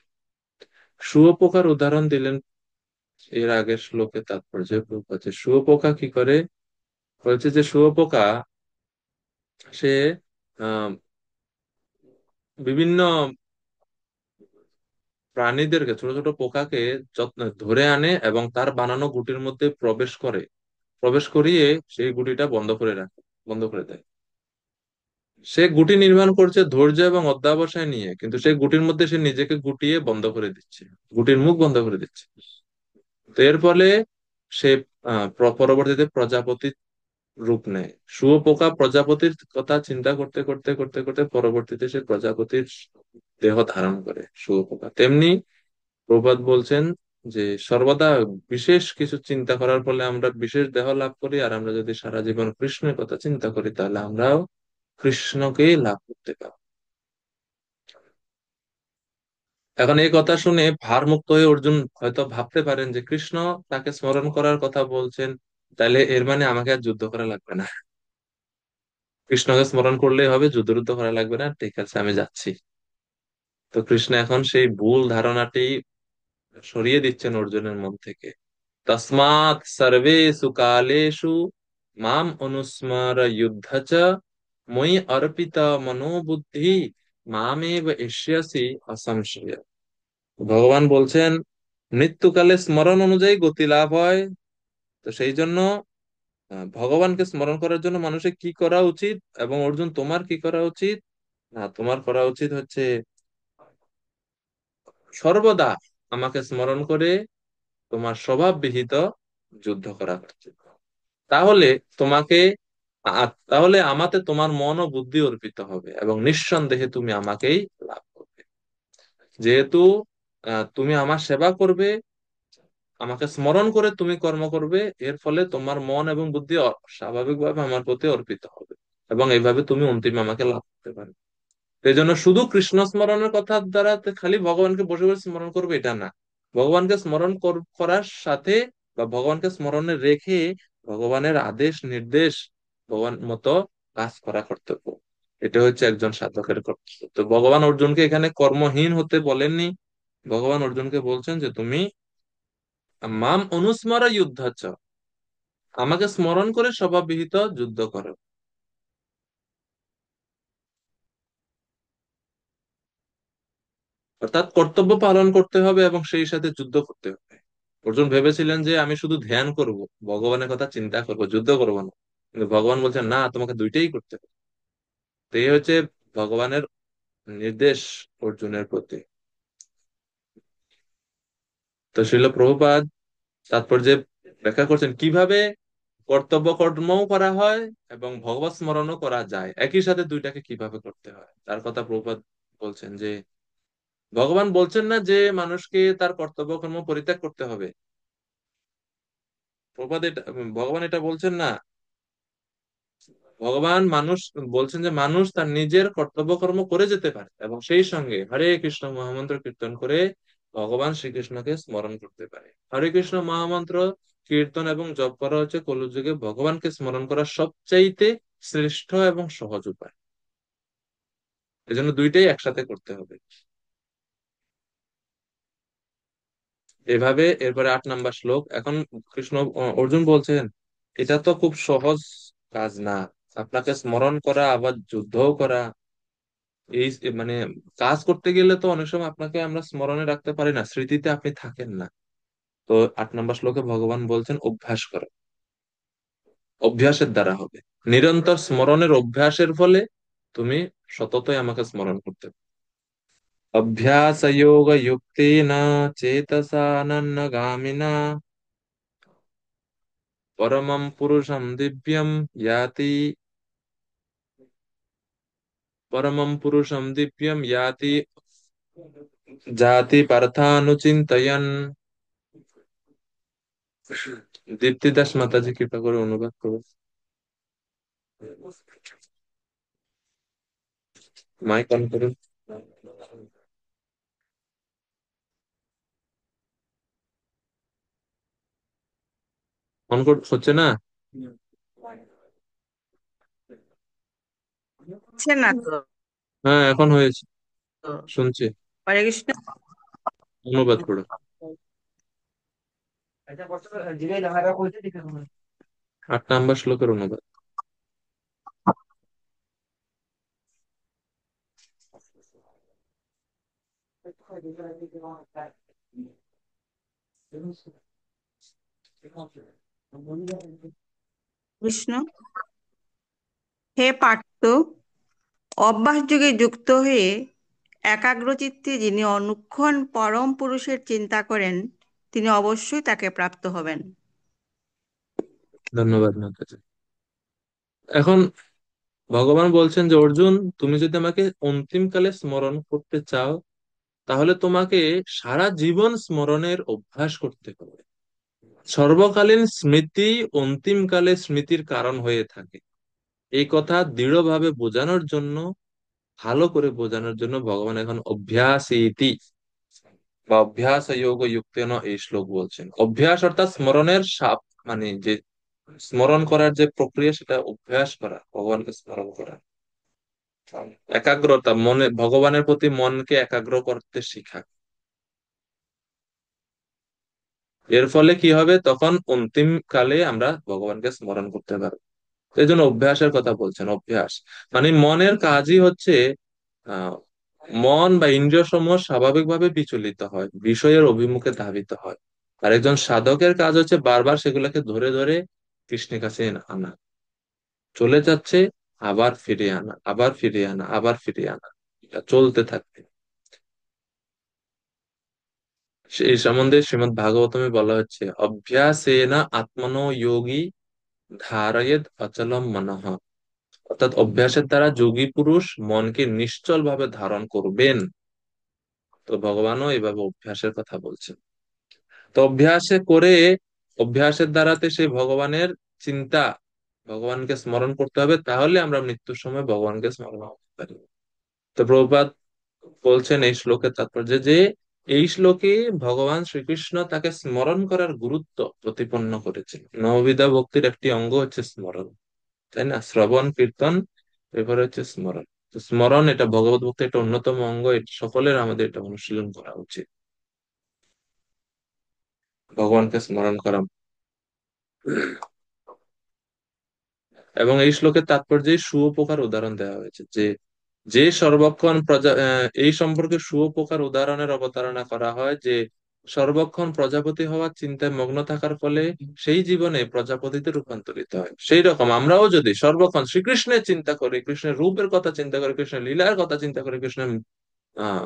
শুঁয়োপোকার উদাহরণ দিলেন এর আগের শ্লোকে তাৎপর্য প্রভুপাদ। যে শুঁয়োপোকা কি করে, বলছে যে শুঁয়োপোকা সে আহ বিভিন্ন প্রাণীদেরকে, ছোট ছোট পোকাকে যত্ন ধরে আনে এবং তার বানানো গুটির মধ্যে প্রবেশ করিয়ে সেই গুটিটা বন্ধ করে দেয়। সে গুটি নির্মাণ করছে ধৈর্য এবং অধ্যবসায় নিয়ে, কিন্তু সেই গুটির মধ্যে সে নিজেকে গুটিয়ে বন্ধ করে দিচ্ছে, গুটির মুখ বন্ধ করে দিচ্ছে। তো এর ফলে সে পরবর্তীতে প্রজাপতির রূপ নেয়। শুঁয়োপোকা প্রজাপতির কথা চিন্তা করতে করতে করতে করতে পরবর্তীতে সে প্রজাপতির দেহ ধারণ করে শুঁয়োপোকা। তেমনি প্রবাদ বলছেন যে সর্বদা বিশেষ কিছু চিন্তা করার ফলে আমরা বিশেষ দেহ লাভ করি, আর আমরা যদি সারা জীবন কৃষ্ণের কথা চিন্তা করি তাহলে আমরাও কৃষ্ণকেই লাভ করতে পারবো। এখন এই কথা শুনে ভারমুক্ত হয়ে অর্জুন হয়তো ভাবতে পারেন যে কৃষ্ণ তাকে স্মরণ করার কথা বলছেন, তাহলে এর মানে আমাকে আর যুদ্ধ করা লাগবে না, কৃষ্ণকে স্মরণ করলেই হবে, যুদ্ধ টুদ্ধ করা লাগবে না, ঠিক আছে আমি যাচ্ছি। তো কৃষ্ণ এখন সেই ভুল ধারণাটি সরিয়ে দিচ্ছেন অর্জুনের মন থেকে। তস্মাৎ সর্বেষু কালেষু মাম অনুস্মর যুদ্ধ চ ময়ি অর্পিত মনোবুদ্ধি মামেব এষ্যসি অসংশয়। ভগবান বলছেন মৃত্যুকালে স্মরণ অনুযায়ী গতি লাভ হয়। তো সেই জন্য ভগবানকে স্মরণ করার জন্য মানুষের কি করা উচিত, এবং অর্জুন তোমার কি করা উচিত? না, তোমার করা উচিত হচ্ছে সর্বদা আমাকে স্মরণ করে তোমার স্বভাব বিহিত যুদ্ধ করা উচিত। তাহলে তোমাকে তাহলে আমাতে তোমার মন ও বুদ্ধি অর্পিত হবে এবং নিঃসন্দেহে তুমি আমাকেই লাভ করবে। যেহেতু তুমি আমার সেবা করবে, আমাকে স্মরণ করে তুমি কর্ম করবে, এর ফলে তোমার মন এবং বুদ্ধি স্বাভাবিকভাবে আমার প্রতি অর্পিত হবে, এবং এইভাবে তুমি অন্তিম আমাকে লাভ করতে পারবে। এই জন্য শুধু কৃষ্ণ স্মরণের কথার দ্বারা তো খালি ভগবানকে বসে বসে স্মরণ করবে এটা না, ভগবানকে স্মরণ করার সাথে বা ভগবানকে স্মরণে রেখে ভগবানের আদেশ নির্দেশ ভগবান মতো কাজ করা কর্তব্য। এটা হচ্ছে একজন সাধকের কর্তব্য। তো ভগবান অর্জুনকে এখানে কর্মহীন হতে বলেননি, ভগবান অর্জুনকে বলছেন যে তুমি মাম অনুস্মর যুদ্ধাচ্ছ, আমাকে স্মরণ করে স্বভাববিহিত যুদ্ধ করো। অর্থাৎ কর্তব্য পালন করতে হবে এবং সেই সাথে যুদ্ধ করতে হবে। অর্জুন ভেবেছিলেন যে আমি শুধু ধ্যান করব, ভগবানের কথা চিন্তা করব, যুদ্ধ করব না, কিন্তু ভগবান বলছেন না, তোমাকে দুইটাই করতে হবে। তো এই হচ্ছে ভগবানের নির্দেশ অর্জুনের প্রতি। তো শিল প্রভুপাদ তাৎপর্যে ব্যাখ্যা করছেন কিভাবে কর্তব্য কর্মও করা হয় এবং ভগবত স্মরণও করা যায়, একই সাথে দুইটাকে কিভাবে করতে হয় তার কথা প্রভুপাদ বলছেন। যে ভগবান বলছেন না যে মানুষকে তার কর্তব্য কর্ম পরিত্যাগ করতে হবে, প্রভুপাদ এটা, ভগবান এটা বলছেন না। ভগবান মানুষ বলছেন যে মানুষ তার নিজের কর্তব্য কর্ম করে যেতে পারে এবং সেই সঙ্গে হরে কৃষ্ণ মহামন্ত্র কীর্তন করে ভগবান শ্রীকৃষ্ণকে স্মরণ করতে পারে। হরে কৃষ্ণ মহামন্ত্র কীর্তন এবং জপ করা হচ্ছে কলিযুগে ভগবানকে স্মরণ করার সবচাইতে শ্রেষ্ঠ এবং সহজ উপায়। এজন্য দুইটাই একসাথে করতে হবে। এভাবে এরপরে 8 নম্বর শ্লোক। এখন কৃষ্ণ অর্জুন বলছেন এটা তো খুব সহজ কাজ না, আপনাকে স্মরণ করা আবার যুদ্ধও করা, এই মানে কাজ করতে গেলে তো অনেক সময় আপনাকে আমরা স্মরণে রাখতে পারি না, স্মৃতিতে আপনি থাকেন না। তো 8 নম্বর শ্লোকে ভগবান বলছেন অভ্যাস করো, অভ্যাসের দ্বারা হবে, নিরন্তর স্মরণের অভ্যাসের ফলে তুমি সততই আমাকে স্মরণ করতে পারবে। অভ্যাস যোগ যুক্তেন চেতসা অনন্যগামিনা পরমম পুরুষম দিব্যম ইয়াতি পরমম পুরুষম দিব্যম ইয়াতি জাতি পার্থানুচিন্তয়ন। দীপ্তি দাস মাতাজি কৃপা করে অনুবাদ করো, মাইক অন করুন। হচ্ছে না? হচ্ছে না তো। হ্যাঁ, এখন হয়েছে, শুনছি। হরে কৃষ্ণ। অনুবাদ করো। 8 নম্বর শ্লোকের অনুবাদ। কৃষ্ণ, হে পার্থ, অভ্যাস যোগে যুক্ত হয়ে একাগ্রচিত্তে যিনি অনুক্ষণ পরম পুরুষের চিন্তা করেন, তিনি অবশ্যই তাকে প্রাপ্ত হবেন। ধন্যবাদ মাতাজি। এখন ভগবান বলছেন যে অর্জুন, তুমি যদি আমাকে অন্তিমকালে স্মরণ করতে চাও, তাহলে তোমাকে সারা জীবন স্মরণের অভ্যাস করতে হবে। সর্বকালীন স্মৃতি অন্তিমকালে স্মৃতির কারণ হয়ে থাকে, এই কথা দৃঢ়ভাবে বোঝানোর জন্য, ভালো করে বোঝানোর জন্য ভগবান এখন অভ্যাস ইতি বা অভ্যাস যোগ যুক্তেন এই শ্লোক বলছেন। অভ্যাস অর্থাৎ স্মরণের সাপ, মানে যে স্মরণ করার যে প্রক্রিয়া, সেটা অভ্যাস করা, ভগবানকে স্মরণ করা। একাগ্রতা, মনে ভগবানের প্রতি মনকে একাগ্র করতে শিখা। এর ফলে কি হবে, তখন অন্তিম কালে আমরা ভগবানকে স্মরণ করতে পারবো। এই জন্য অভ্যাসের কথা বলছেন। অভ্যাস মানে মনের কাজই হচ্ছে, আহ মন বা ইন্দ্রিয় সমূহ স্বাভাবিকভাবে বিচলিত হয়, বিষয়ের অভিমুখে ধাবিত হয়। আর একজন সাধকের কাজ হচ্ছে বারবার সেগুলোকে ধরে ধরে কৃষ্ণের কাছে আনা। চলে যাচ্ছে, আবার ফিরে আনা, আবার ফিরে আনা, আবার ফিরে আনা, এটা চলতে থাকবে। এই সম্বন্ধে শ্রীমদ্ ভাগবতমে বলা হচ্ছে, অভ্যাসেনা আত্মনো যোগী ধারয়েদ অচলম মনঃ। অর্থাৎ অভ্যাসের দ্বারা যোগী পুরুষ মনকে নিশ্চল ভাবে ধারণ করবেন। তো ভগবানও এইভাবে অভ্যাসের কথা বলছেন। তো অভ্যাসে করে, অভ্যাসের দ্বারাতে সেই ভগবানের চিন্তা, ভগবানকে স্মরণ করতে হবে, তাহলে আমরা মৃত্যুর সময় ভগবানকে স্মরণ করতে পারি। তো প্রভুপাদ বলছেন এই শ্লোকের তাৎপর্য যে, এই শ্লোকে ভগবান শ্রীকৃষ্ণ তাকে স্মরণ করার গুরুত্ব প্রতিপন্ন করেছেন। নববিধা ভক্তির একটি অঙ্গ হচ্ছে স্মরণ, তাই না? শ্রবণ, কীর্তন, এরপরে হচ্ছে স্মরণ। তো স্মরণ এটা ভগবত ভক্তির একটা অন্যতম অঙ্গ, এটা সকলের আমাদের এটা অনুশীলন করা উচিত, ভগবানকে স্মরণ করা। এবং এই শ্লোকের তাৎপর্যে শুয়োপোকার উদাহরণ দেওয়া হয়েছে, যে যে সর্বক্ষণ এই সম্পর্কে শুয়োপোকার উদাহরণের অবতারণা করা হয়, যে সর্বক্ষণ প্রজাপতি হওয়ার চিন্তায় মগ্ন থাকার ফলে সেই জীবনে প্রজাপতিতে রূপান্তরিত হয়। সেই রকম আমরাও যদি সর্বক্ষণ শ্রীকৃষ্ণের চিন্তা করি, কৃষ্ণের রূপের কথা চিন্তা করি, কৃষ্ণের লীলার কথা চিন্তা করি, কৃষ্ণের আহ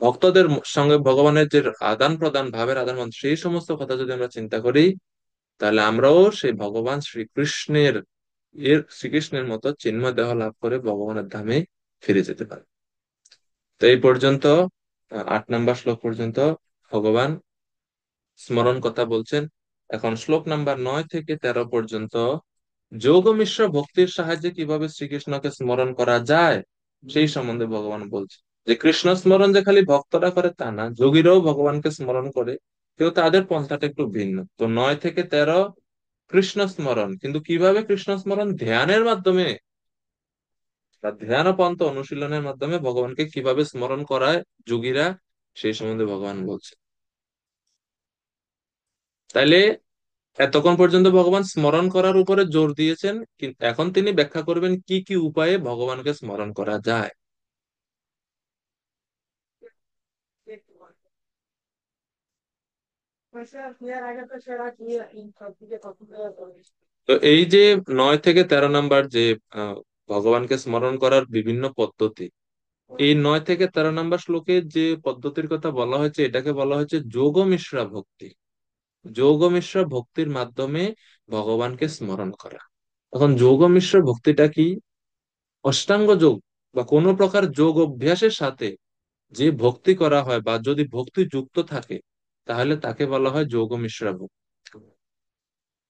ভক্তদের সঙ্গে ভগবানের যে আদান প্রদান, ভাবের আদান প্রদান, সেই সমস্ত কথা যদি আমরা চিন্তা করি, তাহলে আমরাও সেই ভগবান শ্রীকৃষ্ণের মতো চিন্ময় দেহ লাভ করে ভগবানের ধামে ফিরে যেতে পারে। তো এই পর্যন্ত, 8 নম্বর শ্লোক পর্যন্ত ভগবান স্মরণ কথা বলছেন। এখন শ্লোক নাম্বার 9 থেকে 13 পর্যন্ত যোগ মিশ্র ভক্তির সাহায্যে কিভাবে শ্রীকৃষ্ণকে স্মরণ করা যায় সেই সম্বন্ধে ভগবান বলছে। যে কৃষ্ণ স্মরণ যে খালি ভক্তরা করে তা না, যোগীরাও ভগবানকে স্মরণ করে, কেউ তাদের পন্থাটা একটু ভিন্ন। তো 9 থেকে 13 কৃষ্ণ স্মরণ, কিন্তু কিভাবে কৃষ্ণ স্মরণ, ধ্যানের মাধ্যমে বা ধ্যান পন্থ অনুশীলনের মাধ্যমে ভগবানকে কিভাবে স্মরণ করায় যোগীরা, সেই সম্বন্ধে ভগবান বলছে। তাইলে এতক্ষণ পর্যন্ত ভগবান স্মরণ করার উপরে জোর দিয়েছেন, কিন্তু এখন তিনি ব্যাখ্যা করবেন কি কি উপায়ে ভগবানকে স্মরণ করা যায়। তো এই যে 9 থেকে 13 নাম্বার যে আহ, ভগবানকে স্মরণ করার বিভিন্ন পদ্ধতি, এই 9 থেকে 13 নাম্বার শ্লোকে যে পদ্ধতির কথা বলা হয়েছে, এটাকে বলা হয়েছে যোগ মিশ্রা ভক্তি। যোগ মিশ্র ভক্তির মাধ্যমে ভগবানকে স্মরণ করা। এখন যোগ মিশ্র ভক্তিটা কি? অষ্টাঙ্গ যোগ বা কোনো প্রকার যোগ অভ্যাসের সাথে যে ভক্তি করা হয় বা যদি ভক্তি যুক্ত থাকে, তাহলে তাকে বলা হয় যোগ মিশ্রা ভক্তি।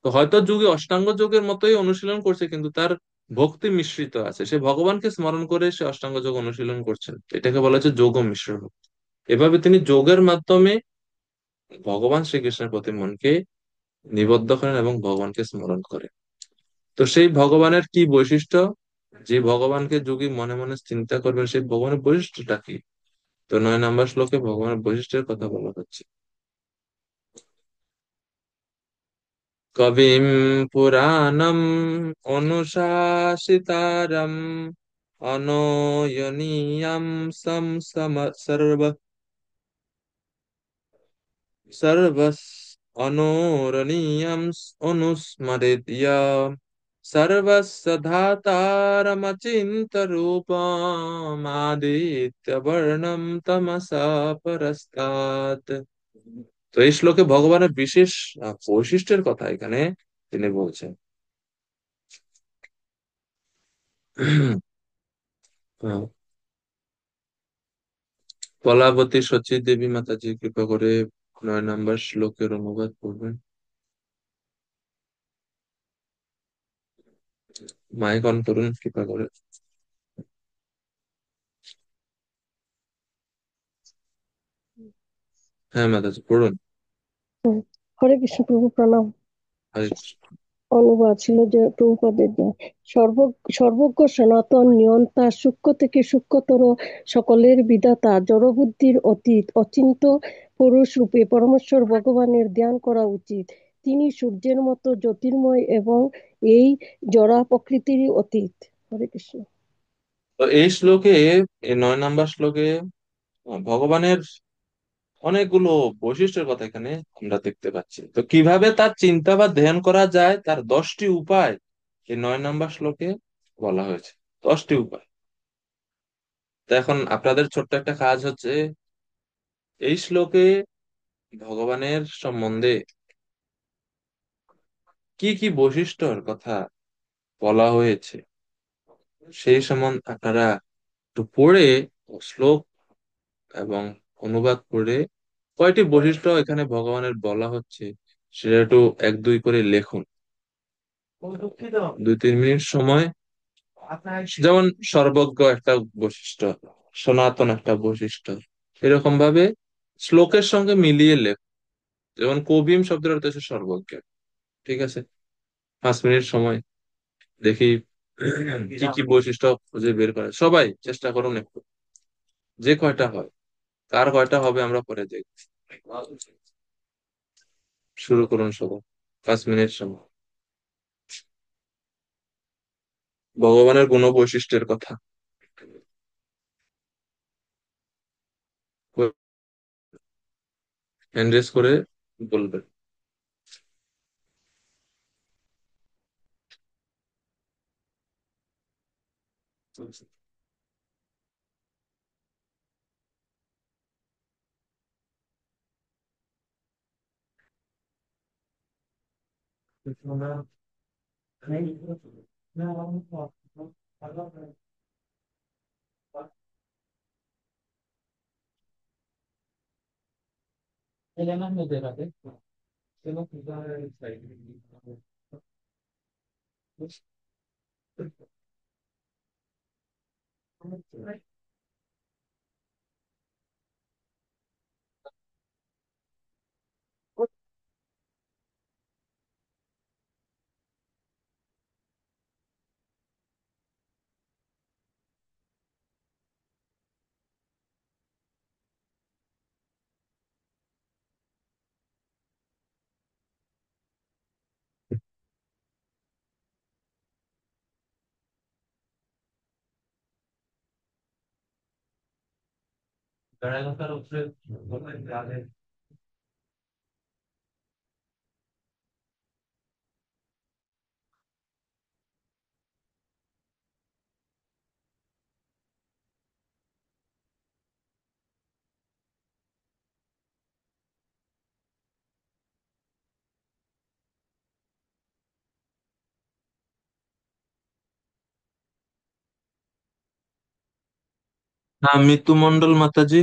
তো হয়তো যোগী অষ্টাঙ্গ যোগের মতোই অনুশীলন করছে, কিন্তু তার ভক্তি মিশ্রিত আছে, সে ভগবানকে স্মরণ করে সে অষ্টাঙ্গ যোগ অনুশীলন করছেন, এটাকে বলা হচ্ছে যোগ মিশ্র ভক্তি। এভাবে তিনি যোগের মাধ্যমে ভগবান শ্রীকৃষ্ণের প্রতি মনকে নিবদ্ধ করেন এবং ভগবানকে স্মরণ করেন। তো সেই ভগবানের কি বৈশিষ্ট্য? যে ভগবানকে যোগী মনে মনে চিন্তা করবেন, সেই ভগবানের বৈশিষ্ট্যটা কি? তো 9 নম্বর শ্লোকে ভগবানের বৈশিষ্ট্যের কথা বলা হচ্ছে। কবিম পুরাণম অনুশাসিতারম অনয়নীয়ম সম সম সর্ব सर्वस् अनोरणीयम् अनुस्मरेद्य सर्वस्य धातारमचिन्त्यरूपमादित्यवर्णं तमसा परस्तात्। তো এই শ্লোকে ভগবানের বিশেষ বৈশিষ্ট্যের কথা এখানে তিনি বলছেন। কলাবতী সচী দেবী মাতাজি কৃপা করে 9 নম্বর শ্লোকের অনুবাদ করবেন। মাইক অন করুন কৃপা করে। হ্যাঁ মাতাজি পড়ুন। হুম। হরে কৃষ্ণ প্রভু প্রণাম। হরে কৃষ্ণ। অনুবাদ ছিল যে প্রভুপাদের সর্বজ্ঞ সনাতন নিয়ন্তা সূক্ষ্ম থেকে সূক্ষ্মতর সকলের বিধাতা জড়বুদ্ধির অতীত অচিন্ত পুরুষ রূপে পরমেশ্বর ভগবানের ধ্যান করা উচিত। তিনি সূর্যের মতো জ্যোতির্ময় এবং এই জড়া প্রকৃতির অতীত। হরে কৃষ্ণ। তো এই শ্লোকে, এই 9 নম্বর শ্লোকে ভগবানের অনেকগুলো বৈশিষ্ট্যের কথা এখানে আমরা দেখতে পাচ্ছি। তো কিভাবে তার চিন্তা বা ধ্যান করা যায় তার 10টি উপায় এই 9 নম্বর শ্লোকে বলা হয়েছে। 10টি উপায়। তো এখন আপনাদের ছোট্ট একটা কাজ হচ্ছে এই শ্লোকে ভগবানের সম্বন্ধে কি কি বৈশিষ্ট্যর কথা বলা হয়েছে সেই সম্বন্ধে আপনারা একটু পড়ে শ্লোক এবং অনুবাদ করে কয়টি বৈশিষ্ট্য এখানে ভগবানের বলা হচ্ছে সেটা একটু 1-2 করে লেখুন। 2-3 মিনিট সময়। যেমন সর্বজ্ঞ একটা বৈশিষ্ট্য, সনাতন একটা বৈশিষ্ট্য, এরকম ভাবে শ্লোকের সঙ্গে মিলিয়ে লেখ। যেমন কবিম শব্দের অর্থ হচ্ছে সর্বজ্ঞ। ঠিক আছে, 5 মিনিট সময় দেখি কি কি বৈশিষ্ট্য খুঁজে বের করে। সবাই চেষ্টা করুন একটু, যে কয়টা হয়। কার কয়টা হবে আমরা পরে দেখছি। শুরু করুন সবাই, 5 মিনিট সময়। ভগবানের গুণ বৈশিষ্ট্যের কথা হ্যান্ড রেজ করে বলবেন। হ্যাঁ, মিতু মন্ডল মাতাজি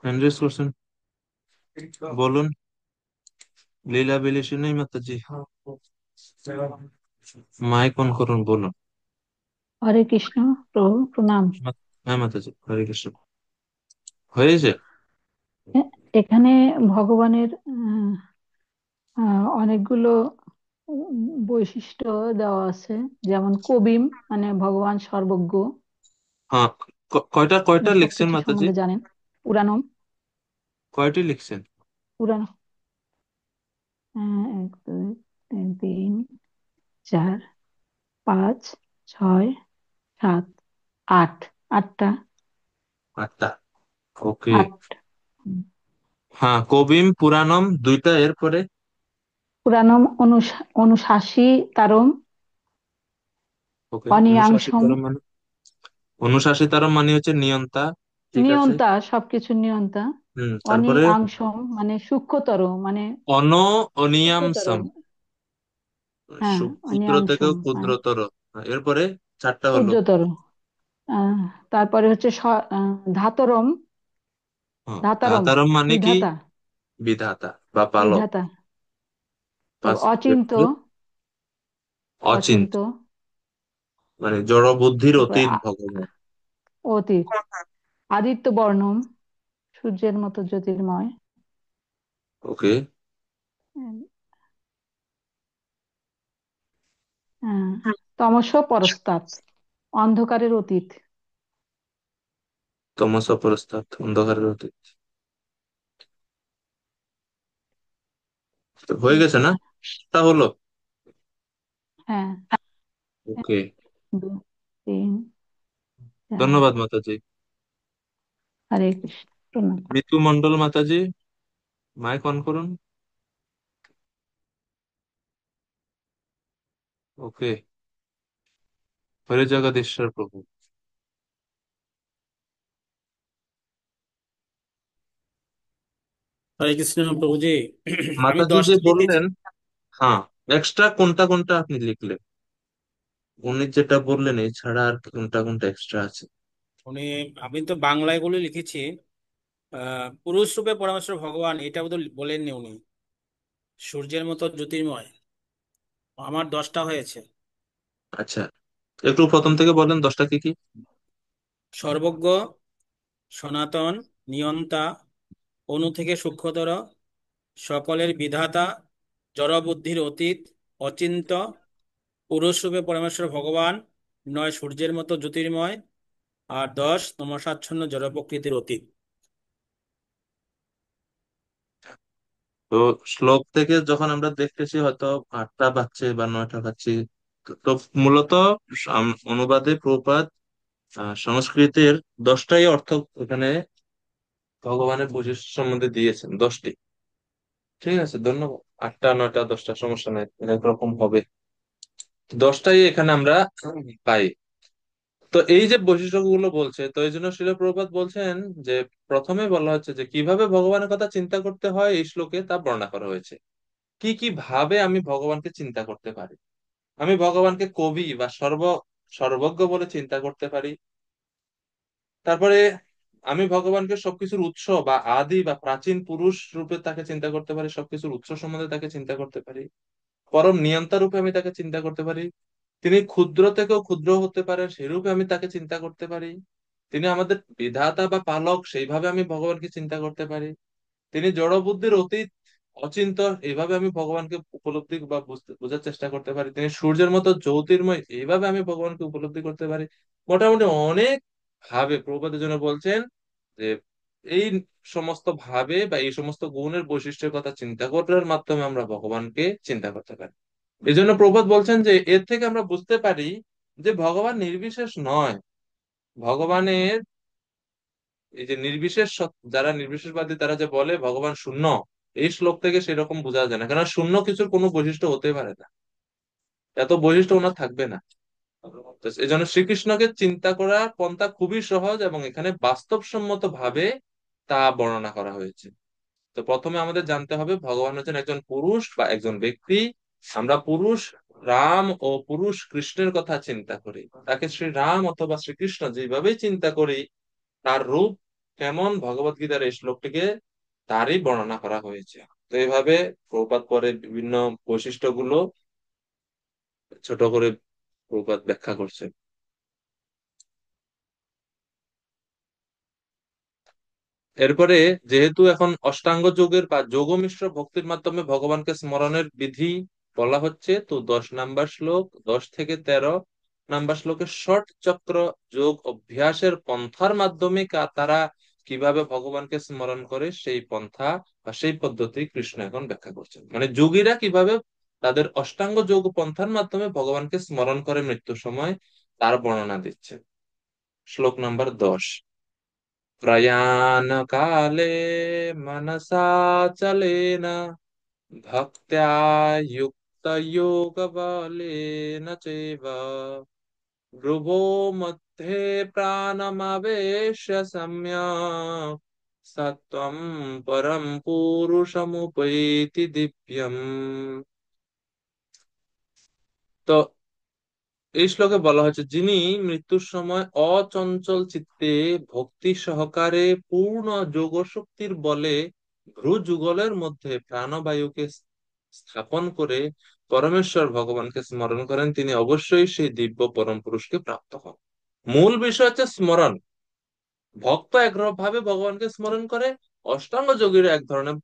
হ্যান্ড রেজ করছেন, বলুন। লীলা বিলাসিনী নেই মাতাজি, মাইক অন করুন, বলুন। হরে কৃষ্ণ প্রভু প্রণাম। হ্যাঁ মাতাজি, হরে কৃষ্ণ। হয়েছে। এখানে ভগবানের অনেকগুলো বৈশিষ্ট্য দেওয়া আছে, যেমন কবিম মানে ভগবান সর্বজ্ঞ, হ্যাঁ, কয়টা তিনি কয়টা লিখছেন সবকিছু মাতাজি? সম্বন্ধে জানেন। পুরাণম, কয়টি লিখছেন? পুরাণ, 1 2 3 4 5 6 7 8, 8টা। 8টা। ওকে। 8। হ্যাঁ, কবিম পুরাণম দুইটা, এরপরে? পুরাণম অনুশাসী তারম, ওকে, অনিয়াংশম, অনুশাসিতারম মানে হচ্ছে নিয়ন্তা। ঠিক আছে। নিয়ন্তা, সবকিছু নিয়ন্তা। তারপরে অনিয়াংশম মানে সূক্ষ্মতর, মানে অন ক্ষুদ্রতর। অনিয়ামসম, হ্যাঁ, ক্ষুদ্র থেকেও অনিয়াংশম মানে ক্ষুদ্রতর। এরপরে চারটা হলো। ক্ষুদ্রতর। আহ, তারপরে হচ্ছে ধাতরম, হ্যাঁ, ধাতারম, ধাতারম মানে কি? বিধাতা, বিধাতা বা পালক। বিধাতা। পাঁচ। তারপর অচিন্ত, এরপরে অচিন্ত অচিন্ত। মানে জড় বুদ্ধির তারপরে অতীত ভগবান। অতীত। আদিত্য বর্ণম, সূর্যের মতো জ্যোতির্ময়। ওকে। উম, আহ, তমস পরস্তাৎ, অন্ধকারের অতীত। তমস পরস্তাৎ, অন্ধকারের অতীত। তো হয়ে গেছে না? তা হলো। হ্যাঁ। এক, ওকে। 2 3 4। ধন্যবাদ মাতাজি। হরে কৃষ্ণ, প্রণাম। মিতু মন্ডল মাতাজি, মাইক অন করুন। ওকে। হরে জগদীশ্বর প্রভু। হরে কৃষ্ণ প্রভুজি। আমি মাতাজি যে 10টা লিখেছি। বললেন, হ্যাঁ, এক্সট্রা কোনটা কোনটা আপনি লিখলেন? উনি যেটা বললেন এই ছাড়া আর কোনটা কোনটা এক্সট্রা আছে? উনি, আমি তো বাংলায় গুলো লিখেছি। পুরুষ রূপে পরমেশ্বর ভগবান, এটা বোধহয় বলেননি উনি। সূর্যের মতো জ্যোতির্ময়, আমার 10টা হয়েছে। আচ্ছা, একটু প্রথম থেকে বলেন 10টা কি কি? সর্বজ্ঞ, সনাতন, নিয়ন্তা, অণু থেকে সূক্ষ্মতর, সকলের বিধাতা, জড়বুদ্ধির অতীত, অচিন্ত, পুরুষ রূপে পরমেশ্বর ভগবান, 9 সূর্যের মতো জ্যোতির্ময়, আর 10 তমসাচ্ছন্ন জড় প্রকৃতির অতীত। তো শ্লোক থেকে যখন আমরা দেখতেছি হয়তো 8টা পাচ্ছে বা 9টা পাচ্ছি, তো মূলত অনুবাদে প্রপাত সংস্কৃতের 10টাই অর্থ এখানে ভগবানের বৈশিষ্ট্য সম্বন্ধে দিয়েছেন, 10টি। ঠিক আছে, ধন্যবাদ। 8টা 9টা 10টা সমস্যা নাই, একরকম হবে। 10টাই এখানে আমরা পাই। তো এই যে বৈশিষ্ট্যগুলো বলছে, তো এই জন্য শিল প্রভুপাদ বলছেন যে প্রথমে বলা হচ্ছে যে কিভাবে ভগবানের কথা চিন্তা করতে হয়, এই শ্লোকে তা বর্ণনা করা হয়েছে। কি কি ভাবে আমি ভগবানকে চিন্তা করতে পারি? আমি ভগবানকে কবি বা সর্বজ্ঞ বলে চিন্তা করতে পারি। তারপরে আমি ভগবানকে সবকিছুর উৎস বা আদি বা প্রাচীন পুরুষ রূপে তাকে চিন্তা করতে পারি, সবকিছুর উৎস সম্বন্ধে তাকে চিন্তা করতে পারি। পরম নিয়ন্তা রূপে আমি তাকে চিন্তা করতে পারি। তিনি ক্ষুদ্র থেকেও ক্ষুদ্র হতে পারেন, সেরূপে আমি তাকে চিন্তা করতে পারি। তিনি আমাদের বিধাতা বা পালক, সেইভাবে আমি ভগবানকে চিন্তা করতে পারি। তিনি জড় বুদ্ধির অতীত, অচিন্ত, এইভাবে আমি ভগবানকে উপলব্ধি বা বোঝার চেষ্টা করতে পারি। তিনি সূর্যের মতো জ্যোতির্ময়, এইভাবে আমি ভগবানকে উপলব্ধি করতে পারি। মোটামুটি অনেক ভাবে প্রভুপাদের জন্য বলছেন যে এই সমস্ত ভাবে বা এই সমস্ত গুণের বৈশিষ্ট্যের কথা চিন্তা করার মাধ্যমে আমরা ভগবানকে চিন্তা করতে পারি। এই জন্য প্রভুপাদ বলছেন যে এর থেকে আমরা বুঝতে পারি যে ভগবান নির্বিশেষ নয়। ভগবানের এই যে যারা নির্বিশেষবাদী তারা যে বলে ভগবান শূন্য, এই শ্লোক থেকে সেরকম বোঝা যায় না, কারণ শূন্য কিছুর কোনো বৈশিষ্ট্য হতে পারে না, এত বৈশিষ্ট্য ওনার থাকবে না। তো এই জন্য শ্রীকৃষ্ণকে চিন্তা করা পন্থা খুবই সহজ এবং এখানে বাস্তবসম্মত ভাবে তা বর্ণনা করা হয়েছে। তো প্রথমে আমাদের জানতে হবে ভগবান হচ্ছেন একজন পুরুষ বা একজন ব্যক্তি। আমরা পুরুষ রাম ও পুরুষ কৃষ্ণের কথা চিন্তা করি, তাকে শ্রী রাম অথবা শ্রীকৃষ্ণ যেভাবেই চিন্তা করি, তার রূপ কেমন ভগবত গীতার এই শ্লোকটিকে তারই বর্ণনা করা হয়েছে। তো এইভাবে প্রভুপাদ পরে বিভিন্ন বৈশিষ্ট্যগুলো ছোট করে প্রভুপাদ ব্যাখ্যা করছে। এরপরে যেহেতু এখন অষ্টাঙ্গ যোগের বা যোগ মিশ্র ভক্তির মাধ্যমে ভগবানকে স্মরণের বিধি বলা হচ্ছে, তো 10 নাম্বার শ্লোক, 10 থেকে 13 নাম্বার শ্লোকে ষট চক্র যোগ অভ্যাসের পন্থার মাধ্যমে তারা কিভাবে ভগবানকে স্মরণ করে সেই পন্থা বা সেই পদ্ধতি কৃষ্ণ এখন ব্যাখ্যা করছেন। মানে যোগীরা কিভাবে তাদের অষ্টাঙ্গ যোগ পন্থার মাধ্যমে ভগবানকে স্মরণ করে মৃত্যুর সময় তার বর্ণনা দিচ্ছে। শ্লোক নাম্বার 10। प्रयाणकाले मनसाचलेन भक्त्या युक्तयोगबलेन चैव भ्रुवो मध्ये प्राणमावेश्य सम्यक् सत्वं परं पुरुषमुपैति दिव्यम्। তো এই শ্লোকে বলা হচ্ছে, যিনি মৃত্যুর সময় অচঞ্চল চিত্তে ভক্তি সহকারে পূর্ণ যোগ শক্তির বলে ভ্রু যুগলের মধ্যে প্রাণবায়ুকে স্থাপন করে পরমেশ্বর ভগবানকে স্মরণ করেন, তিনি অবশ্যই সেই দিব্য পরম পুরুষকে প্রাপ্ত হন। মূল বিষয় হচ্ছে স্মরণ। ভক্ত একভাবে ভগবানকে স্মরণ করে, অষ্টাঙ্গ যোগীরা এক ধরনের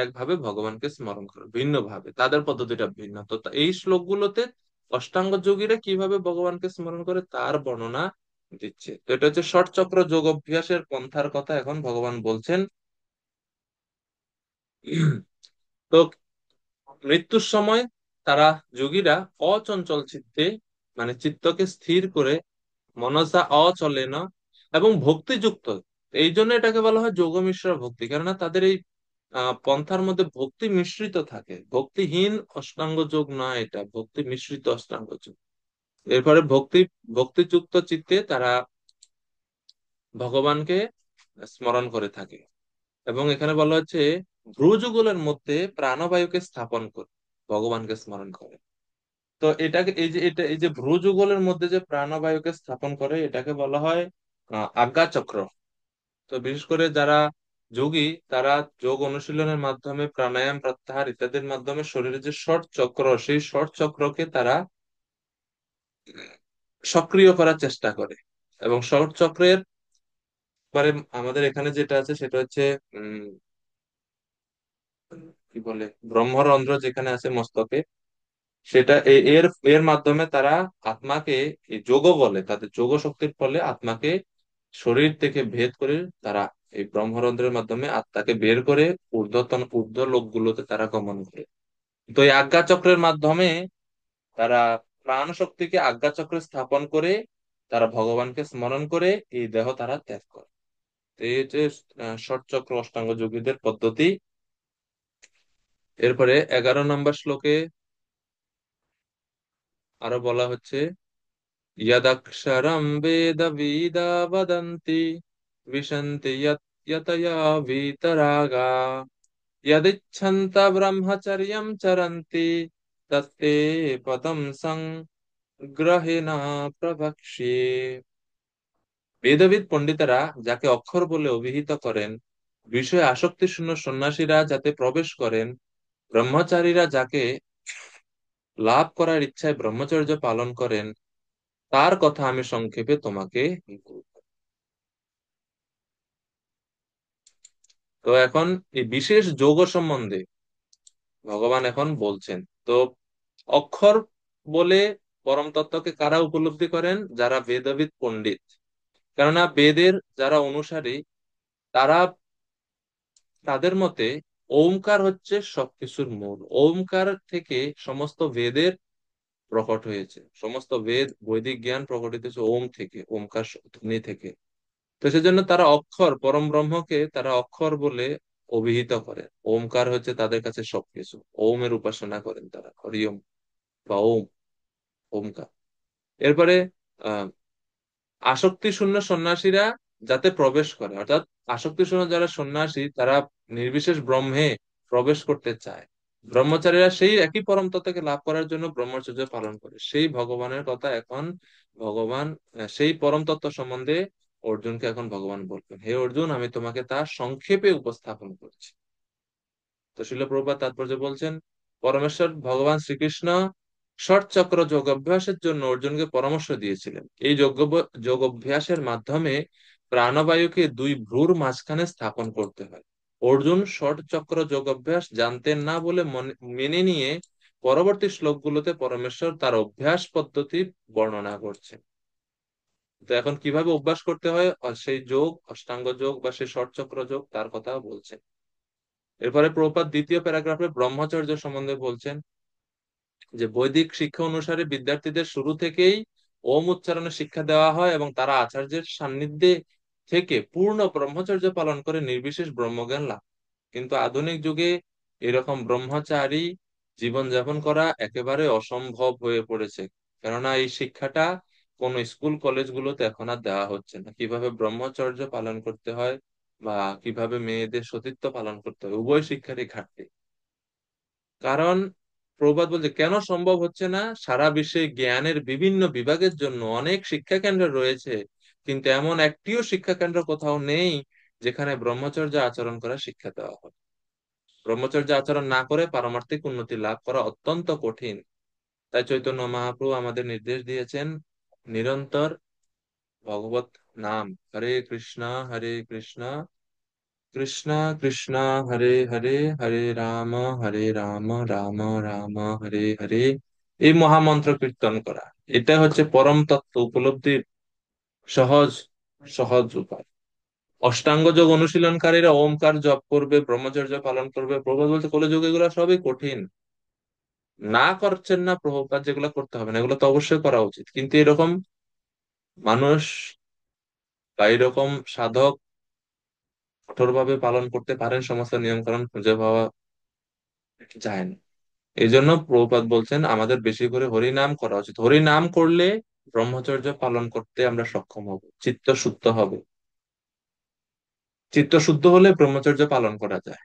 একভাবে ভগবানকে স্মরণ করে, ভিন্ন ভাবে, তাদের পদ্ধতিটা ভিন্ন। তো এই শ্লোকগুলোতে অষ্টাঙ্গ যোগীরা কিভাবে ভগবানকে স্মরণ করে তার বর্ণনা দিচ্ছে। তো এটা হচ্ছে ষট চক্র যোগ অভ্যাসের পন্থার কথা এখন ভগবান বলছেন। তো মৃত্যুর সময় তারা যোগীরা অচঞ্চল চিত্তে, মানে চিত্তকে স্থির করে, মনসা অচলে না এবং ভক্তিযুক্ত, এই জন্য এটাকে বলা হয় যোগ মিশ্র ভক্তি, কেননা তাদের এই পন্থার মধ্যে ভক্তি মিশ্রিত থাকে। ভক্তিহীন অষ্টাঙ্গ যোগ নয়, এটা ভক্তি মিশ্রিত অষ্টাঙ্গ যোগ। এরপরে ভক্তিযুক্ত চিত্তে তারা ভগবানকে স্মরণ করে থাকে। এবং এখানে বলা হচ্ছে ভ্রুযুগলের মধ্যে প্রাণবায়ুকে স্থাপন করে ভগবানকে স্মরণ করে। তো এটাকে এই যে ভ্রুযুগলের মধ্যে যে প্রাণবায়ুকে স্থাপন করে এটাকে বলা হয় আজ্ঞা চক্র। তো বিশেষ করে যারা যোগী তারা যোগ অনুশীলনের মাধ্যমে, প্রাণায়াম, প্রত্যাহার ইত্যাদির মাধ্যমে শরীরে যে ষট চক্র, সেই ষট চক্রকে তারা সক্রিয় করার চেষ্টা করে। এবং ষট চক্রের পরে আমাদের এখানে যেটা আছে সেটা হচ্ছে উম কি বলে, ব্রহ্মরন্ধ্র যেখানে আছে মস্তকে, সেটা এর এর মাধ্যমে তারা আত্মাকে, এই যোগ বলে, তাদের যোগ শক্তির ফলে আত্মাকে শরীর থেকে ভেদ করে তারা এই ব্রহ্মরন্ধ্রের মাধ্যমে আত্মাকে বের করে ঊর্ধ্ব লোকগুলোতে তারা গমন করে। তো এই আজ্ঞা চক্রের মাধ্যমে তারা প্রাণ শক্তিকে আজ্ঞা চক্রে স্থাপন করে তারা ভগবানকে স্মরণ করে এই দেহ তারা ত্যাগ করে। তো এই হচ্ছে ষট চক্র অষ্টাঙ্গ যোগীদের পদ্ধতি। এরপরে 11 নম্বর শ্লোকে আরো বলা হচ্ছে, यदक्षरं वेदविदा वदन्ति विशन्ति यतया वीतरागा यदिच्छन्त ब्रह्मचर्यं चरन्ति तत्ते पदं संग्रहेण प्रवक्ष्ये। বেদবিদ পণ্ডিতেরা যাকে অক্ষর বলে অভিহিত করেন, বিষয়ে আসক্তি শূন্য সন্ন্যাসীরা যাতে প্রবেশ করেন, ব্রহ্মচারীরা যাকে লাভ করার ইচ্ছায় ব্রহ্মচর্য পালন করেন, তার কথা আমি সংক্ষেপে তোমাকে বলবো। তো এখন এই বিশেষ যোগ সম্বন্ধে ভগবান এখন বলছেন। তো অক্ষর বলে পরম তত্ত্বকে কারা উপলব্ধি করেন? যারা বেদবিদ পণ্ডিত। কেননা বেদের যারা অনুসারী তারা, তাদের মতে ওমকার হচ্ছে সবকিছুর মূল। ওমকার থেকে সমস্ত বেদের প্রকট হয়েছে, সমস্ত বেদ বৈদিক জ্ঞান প্রকটিত হয়েছে ওম থেকে, ওমকার ধ্বনি থেকে। তো সেজন্য তারা অক্ষর, পরম ব্রহ্মকে তারা অক্ষর বলে অভিহিত করেন। ওমকার হচ্ছে তাদের কাছে সবকিছু। ওমের উপাসনা করেন তারা, হরিওম বা ওম, ওমকার। এরপরে আহ আসক্তি শূন্য সন্ন্যাসীরা যাতে প্রবেশ করে, অর্থাৎ আসক্তি শূন্য যারা সন্ন্যাসী তারা নির্বিশেষ ব্রহ্মে প্রবেশ করতে চায়। ব্রহ্মচারীরা সেই একই পরম তত্ত্বকে লাভ করার জন্য ব্রহ্মচর্য পালন করে। সেই ভগবানের কথা এখন ভগবান, সেই পরম তত্ত্ব সম্বন্ধে অর্জুনকে এখন ভগবান বলবেন, হে অর্জুন, আমি তোমাকে তা সংক্ষেপে উপস্থাপন করছি। তো শিল প্রভুপাদ তাৎপর্য বলছেন, পরমেশ্বর ভগবান শ্রীকৃষ্ণ ষট চক্র যোগ অভ্যাসের জন্য অর্জুনকে পরামর্শ দিয়েছিলেন। এই যোগ অভ্যাসের মাধ্যমে প্রাণবায়ুকে দুই ভ্রুর মাঝখানে স্থাপন করতে হয়। অর্জুন ষট চক্র যোগ অভ্যাস জানতেন না বলে মেনে নিয়ে পরবর্তী শ্লোকগুলোতে পরমেশ্বর তার অভ্যাস পদ্ধতি বর্ণনা করছেন। তো এখন কিভাবে অভ্যাস করতে হয় সেই যোগ, অষ্টাঙ্গ যোগ বা সেই ষট চক্র যোগ, তার কথা বলছেন। এরপরে প্রভুপাদ দ্বিতীয় প্যারাগ্রাফে ব্রহ্মচর্য সম্বন্ধে বলছেন যে বৈদিক শিক্ষা অনুসারে বিদ্যার্থীদের শুরু থেকেই ওম উচ্চারণের শিক্ষা দেওয়া হয় এবং তারা আচার্যের সান্নিধ্যে থেকে পূর্ণ ব্রহ্মচর্য পালন করে নির্বিশেষ ব্রহ্মজ্ঞান লাভ। কিন্তু আধুনিক যুগে এরকম ব্রহ্মচারী জীবনযাপন করা একেবারে অসম্ভব হয়ে পড়েছে, কেননা এই শিক্ষাটা কোন স্কুল কলেজগুলোতে এখন আর দেওয়া হচ্ছে না। কিভাবে ব্রহ্মচর্য পালন করতে হয় বা কিভাবে মেয়েদের সতীত্ব পালন করতে হয়, উভয় শিক্ষারই ঘাটতি। কারণ প্রবাদ বলছে কেন সম্ভব হচ্ছে না, সারা বিশ্বে জ্ঞানের বিভিন্ন বিভাগের জন্য অনেক শিক্ষা কেন্দ্র রয়েছে, কিন্তু এমন একটিও শিক্ষা কেন্দ্র কোথাও নেই যেখানে ব্রহ্মচর্য আচরণ করা শিক্ষা দেওয়া হয়। ব্রহ্মচর্য আচরণ না করে পারমার্থিক উন্নতি লাভ করা অত্যন্ত কঠিন। তাই চৈতন্য মহাপ্রভু আমাদের নির্দেশ দিয়েছেন নিরন্তর ভগবত নাম, হরে কৃষ্ণ কৃষ্ণ কৃষ্ণ হরে হরে, হরে রাম রাম রাম হরে হরে, এই মহামন্ত্র কীর্তন করা। এটা হচ্ছে পরম তত্ত্ব উপলব্ধির সহজ সহজ উপায়। অষ্টাঙ্গ যোগ অনুশীলনকারীরা ওমকার জপ করবে, ব্রহ্মচর্য পালন করবে। প্রভুপাদ বলতে কলিযুগ এগুলো সবই কঠিন, না করছেন না প্রভুপাদ, যেগুলো করতে হবে না এগুলো তো অবশ্যই করা উচিত, কিন্তু এরকম মানুষ বা এরকম সাধক কঠোরভাবে পালন করতে পারেন সমস্ত নিয়ম কানুন খুঁজে পাওয়া যায় না। এই জন্য প্রভুপাদ বলছেন আমাদের বেশি করে হরি নাম করা উচিত। হরি নাম করলে ব্রহ্মচর্য পালন করতে আমরা সক্ষম হব, চিত্ত শুদ্ধ হবে। চিত্ত শুদ্ধ হলে ব্রহ্মচর্য পালন করা যায়,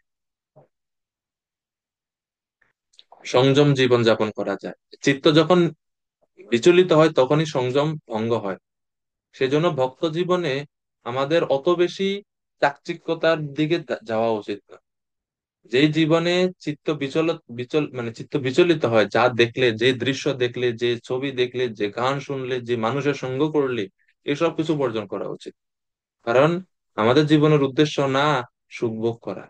সংযম জীবন যাপন করা যায়। চিত্ত যখন বিচলিত হয় তখনই সংযম ভঙ্গ হয়। সেজন্য ভক্ত জীবনে আমাদের অত বেশি চাকচিক্যতার দিকে যাওয়া উচিত না। যেই জীবনে চিত্ত চিত্ত বিচলিত হয়, যা দেখলে, যে দৃশ্য দেখলে, যে ছবি দেখলে, যে গান শুনলে, যে মানুষের সঙ্গ করলে, এসব কিছু বর্জন করা উচিত। কারণ আমাদের জীবনের উদ্দেশ্য না সুখ ভোগ করা।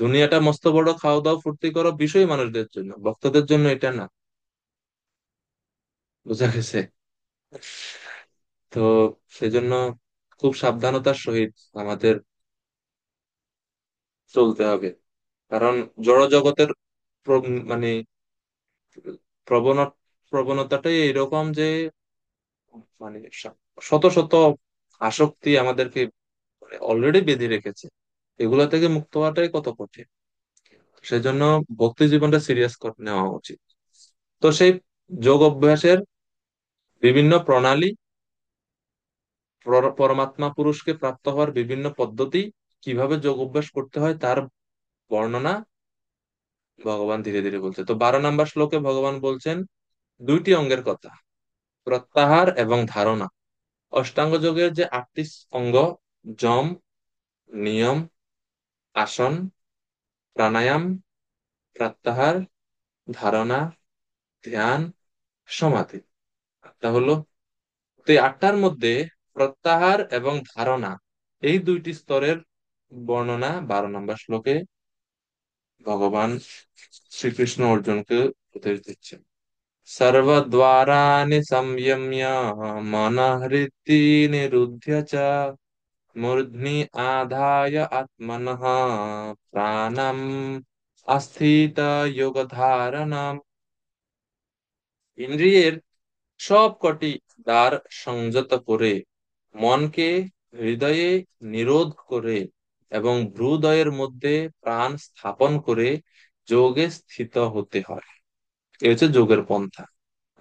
দুনিয়াটা মস্ত বড়, খাওয়া দাওয়া ফুর্তি করো, বিষয় মানুষদের জন্য, ভক্তদের জন্য এটা না। বুঝা গেছে? তো সেজন্য খুব সাবধানতার সহিত আমাদের চলতে হবে। কারণ জড় জগতের মানে প্রবণ প্রবণতাটাই এরকম যে মানে শত শত আসক্তি আমাদেরকে অলরেডি বেঁধে রেখেছে। এগুলা থেকে মুক্ত হওয়াটাই কত কঠিন। সেজন্য ভক্তি জীবনটা সিরিয়াস নেওয়া উচিত। তো সেই যোগ অভ্যাসের বিভিন্ন প্রণালী, পরমাত্মা পুরুষকে প্রাপ্ত হওয়ার বিভিন্ন পদ্ধতি, কিভাবে যোগ অভ্যাস করতে হয় তার বর্ণনা ভগবান ধীরে ধীরে বলছে। তো 12 নম্বর শ্লোকে ভগবান বলছেন দুইটি অঙ্গের কথা, প্রত্যাহার এবং ধারণা। অষ্টাঙ্গ যোগের যে 8টি অঙ্গ, যম, নিয়ম, আসন, প্রাণায়াম, প্রত্যাহার, ধারণা, ধ্যান, সমাধি, তা হলো। তো এই 8টার মধ্যে প্রত্যাহার এবং ধারণা, এই দুইটি স্তরের বর্ণনা 12 নম্বর শ্লোকে ভগবান শ্রীকৃষ্ণ অর্জুনকে উপদেশ দিচ্ছেন। সর্বদ্বারাণি সংযম্য মনঃ হৃদি নিরুধ্য চ মূর্ধ্নি আধায় আত্মনঃ প্রাণম আস্থিত যোগ ধারণম। ইন্দ্রিয়ের সব কটি দ্বার সংযত করে, মনকে হৃদয়ে নিরোধ করে এবং ভ্রুদয়ের মধ্যে প্রাণ স্থাপন করে যোগে স্থিত হতে হয়। এ হচ্ছে যোগের পন্থা।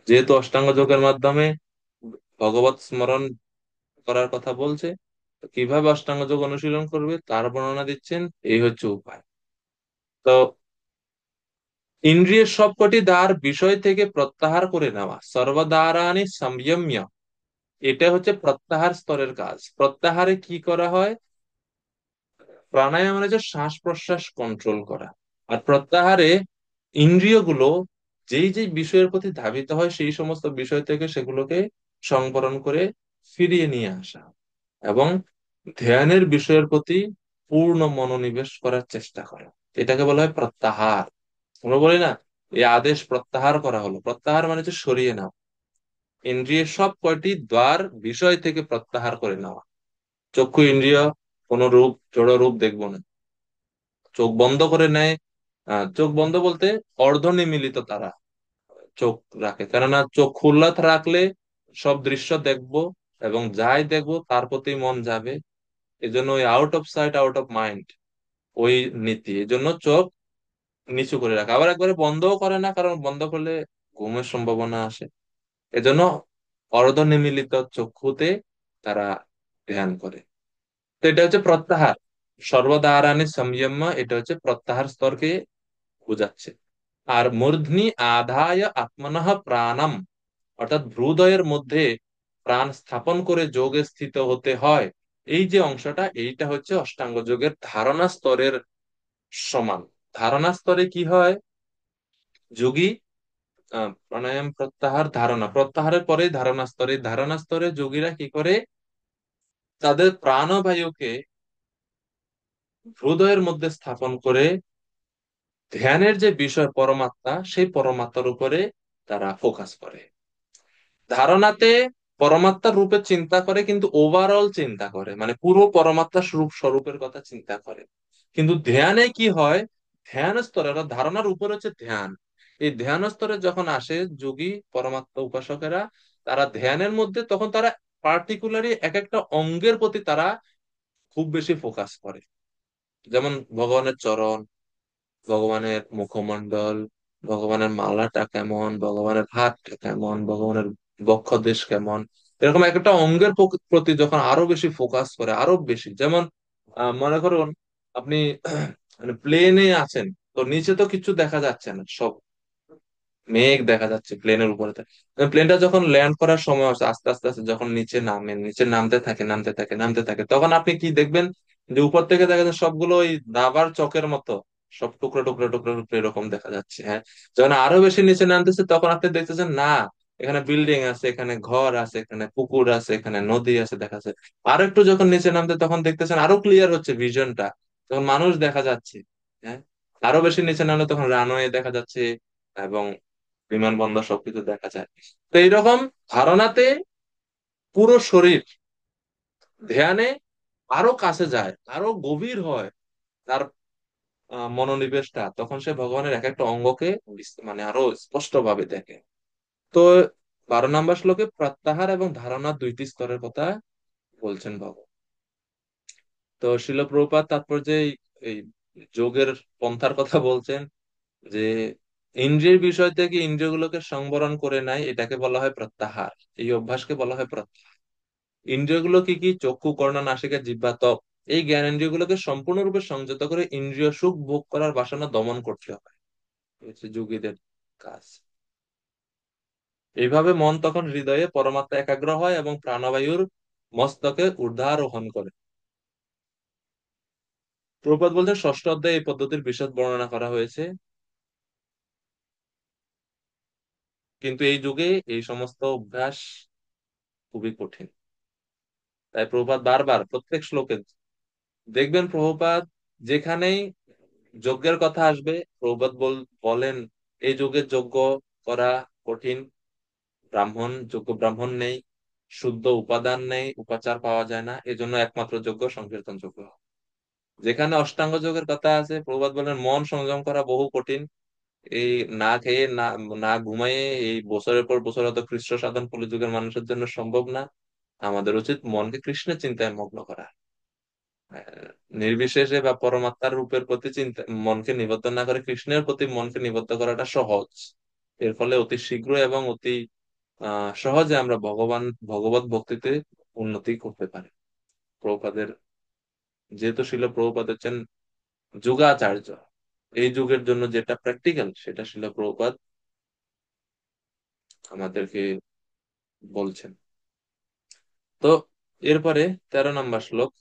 যেহেতু অষ্টাঙ্গ যোগের মাধ্যমে ভগবত স্মরণ করার কথা বলছে, তো কিভাবে অষ্টাঙ্গ যোগ অনুশীলন করবে তার বর্ণনা দিচ্ছেন। এই হচ্ছে উপায়। তো ইন্দ্রিয়ের সবকটি দ্বার বিষয় থেকে প্রত্যাহার করে নেওয়া, সর্বদ্বারানি সংযম্য, এটা হচ্ছে প্রত্যাহার স্তরের কাজ। প্রত্যাহারে কি করা হয়? প্রাণায়াম মানে হচ্ছে শ্বাস প্রশ্বাস কন্ট্রোল করা। আর প্রত্যাহারে ইন্দ্রিয়গুলো যেই যেই বিষয়ের প্রতি ধাবিত হয় সেই সমস্ত বিষয় থেকে সেগুলোকে সংবরণ করে ফিরিয়ে নিয়ে আসা। এবং ধ্যানের বিষয়ের প্রতি পূর্ণ মনোনিবেশ করার চেষ্টা করে। এটাকে বলা হয় প্রত্যাহার। আমরা বলি না, এই আদেশ প্রত্যাহার করা হলো, প্রত্যাহার মানে হচ্ছে সরিয়ে নাও, ইন্দ্রিয়ের সব কয়টি দ্বার বিষয় থেকে প্রত্যাহার করে নেওয়া। চক্ষু ইন্দ্রিয় কোন রূপ, জড় রূপ দেখবো না, চোখ বন্ধ করে নেয়। চোখ বন্ধ বলতে অর্ধনিমীলিত তারা চোখ রাখে, কেননা চোখ খোলা রাখলে সব দৃশ্য দেখবো এবং যাই দেখবো তার প্রতি মন যাবে। এই জন্য ওই out of sight out of mind, ওই নীতি। এই জন্য চোখ নিচু করে রাখে, আবার একবারে বন্ধও করে না, কারণ বন্ধ করলে ঘুমের সম্ভাবনা আসে। এজন্য অর্ধনিমীলিত চক্ষুতে তারা ধ্যান করে। তো এটা হচ্ছে প্রত্যাহার, সর্বদারানি সংযম, এটা হচ্ছে প্রত্যাহার স্তরকে বোঝাচ্ছে। আর মূর্ধ্নি আধায় আত্মনঃ প্রাণম, অর্থাৎ ভ্রুদয়ের মধ্যে প্রাণ স্থাপন করে যোগে স্থিত হতে হয়, এই যে অংশটা, এইটা হচ্ছে অষ্টাঙ্গ যোগের ধারণা স্তরের সমান। ধারণা স্তরে কি হয়, যোগী প্রাণায়াম প্রত্যাহার ধারণা, প্রত্যাহারের পরে ধারণা স্তরে, ধারণা স্তরে যোগীরা কি করে, তাদের প্রাণবায়ুকে হৃদয়ের মধ্যে স্থাপন করে ধ্যানের যে বিষয় পরমাত্মা, সেই পরমাত্মার উপরে তারা ফোকাস করে। ধারণাতে পরমাত্মার রূপে চিন্তা করে, কিন্তু ওভারঅল চিন্তা করে, মানে পুরো পরমাত্মা স্বরূপের কথা চিন্তা করে। কিন্তু ধ্যানে কি হয়, ধ্যান স্তরে, অর্থাৎ ধারণার উপর হচ্ছে ধ্যান, এই ধ্যান স্তরে যখন আসে যোগী পরমাত্মা উপাসকেরা, তারা ধ্যানের মধ্যে তখন তারা পার্টিকুলারলি এক একটা অঙ্গের প্রতি তারা খুব বেশি ফোকাস করে। যেমন ভগবানের চরণ, ভগবানের মুখমণ্ডল, ভগবানের মালাটা কেমন, ভগবানের হাতটা কেমন, ভগবানের বক্ষদেশ কেমন, এরকম একটা অঙ্গের প্রতি যখন আরো বেশি ফোকাস করে, আরো বেশি। যেমন মনে করুন আপনি মানে প্লেনে আছেন, তো নিচে তো কিছু দেখা যাচ্ছে না, সব মেঘ দেখা যাচ্ছে প্লেনের উপরে। প্লেনটা যখন ল্যান্ড করার সময় হচ্ছে, আস্তে আস্তে আস্তে যখন নিচে নামেন, নিচে নামতে থাকে নামতে থাকে নামতে থাকে, তখন আপনি কি দেখবেন, যে উপর থেকে দেখা যাচ্ছে সবগুলো ওই দাবার চকের মতো, সব টুকরো টুকরো টুকরো টুকরো এরকম দেখা যাচ্ছে। হ্যাঁ, যখন আরো বেশি নিচে নামতেছে তখন আপনি দেখতেছেন না, এখানে বিল্ডিং আছে, এখানে ঘর আছে, এখানে পুকুর আছে, এখানে নদী আছে দেখা যাচ্ছে। আরো একটু যখন নিচে নামতে তখন দেখতেছেন আরো ক্লিয়ার হচ্ছে ভিশনটা, তখন মানুষ দেখা যাচ্ছে। হ্যাঁ, আরো বেশি নিচে নামলে তখন রানওয়ে দেখা যাচ্ছে এবং বিমানবন্দর সবকিছু দেখা যায়। তো এইরকম ধারণাতে পুরো শরীর, ধ্যানে আরো কাছে যায়, আরো গভীর হয় তার মনোনিবেশটা, তখন সে ভগবানের এক একটা অঙ্গকে মানে আরো স্পষ্ট ভাবে দেখে। তো 12 নম্বর শ্লোকে প্রত্যাহার এবং ধারণা দুইটি স্তরের কথা বলছেন ভগবান। তো শিল প্রভুপাদ তাৎপর্যে এই যোগের পন্থার কথা বলছেন, যে ইন্দ্রিয়ের বিষয় থেকে ইন্দ্রিয়গুলোকে সংবরণ করে নেয়, এটাকে বলা হয় প্রত্যাহার। এই অভ্যাসকে বলা হয় প্রত্যাহার। ইন্দ্রিয়গুলো কি কি, চক্ষু, কর্ণ, নাসিকা, জিহ্বা, ত্বক, এই জ্ঞান ইন্দ্রিয়গুলোকে সম্পূর্ণরূপে সংযত করে ইন্দ্রিয় সুখ ভোগ করার বাসনা দমন করতে হবে, এই হচ্ছে যোগীদের কাজ। এইভাবে মন তখন হৃদয়ে পরমাত্মা একাগ্র হয় এবং প্রাণবায়ুর মস্তকে ঊর্ধ্বারোহণ করে। প্রভুপাদ বলতে ষষ্ঠ অধ্যায়ে এই পদ্ধতির বিশদ বর্ণনা করা হয়েছে, কিন্তু এই যুগে এই সমস্ত অভ্যাস খুবই কঠিন। তাই প্রভুপাদ বারবার প্রত্যেক শ্লোকে দেখবেন, প্রভুপাদ যেখানেই যজ্ঞের কথা আসবে, প্রভুপাদ বলেন এই যুগের যজ্ঞ করা কঠিন, যোগ্য ব্রাহ্মণ নেই, শুদ্ধ উপাদান নেই, উপাচার পাওয়া যায় না, এজন্য একমাত্র যজ্ঞ সংকীর্তন যজ্ঞ। যেখানে অষ্টাঙ্গ যোগের কথা আছে, প্রভুপাদ বলেন মন সংযম করা বহু কঠিন, এই না খেয়ে না না ঘুমাইয়ে এই বছরের পর বছর অত কৃষ্ণ সাধন কলিযুগের মানুষের জন্য সম্ভব না। আমাদের উচিত মনকে কৃষ্ণের চিন্তায় মগ্ন করা, আহ, নির্বিশেষে বা পরমাত্মার রূপের প্রতি চিন্তা, মনকে নিবদ্ধ না করে কৃষ্ণের প্রতি মনকে নিবদ্ধ করাটা সহজ। এর ফলে অতি শীঘ্র এবং অতি সহজে আমরা ভগবত ভক্তিতে উন্নতি করতে পারি। প্রভুপাদের, যেহেতু শিল প্রভুপাদ হচ্ছেন যুগাচার্য, এই যুগের জন্য যেটা প্র্যাকটিক্যাল সেটা শিল প্রভুপাদ আমাদেরকে বলছেন। তো এরপরে 13 নম্বর শ্লোক,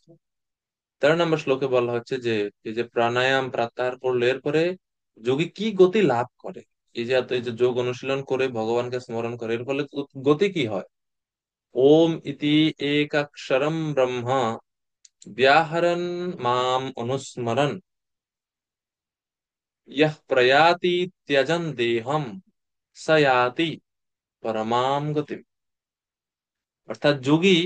13 নম্বর শ্লোকে বলা হচ্ছে যে এই যে প্রাণায়াম প্রত্যাহার করলো, এরপরে যোগী কি গতি লাভ করে। এই যে যোগ অনুশীলন করে ভগবানকে স্মরণ করে, এর ফলে গতি কি হয়। ओम इति एकाक्षरं ब्रह्म व्याहरन् माम अनुस्मरन् यह प्रयाति त्यजन देहम स याति পরমাম গতিম। অর্থাৎ যোগী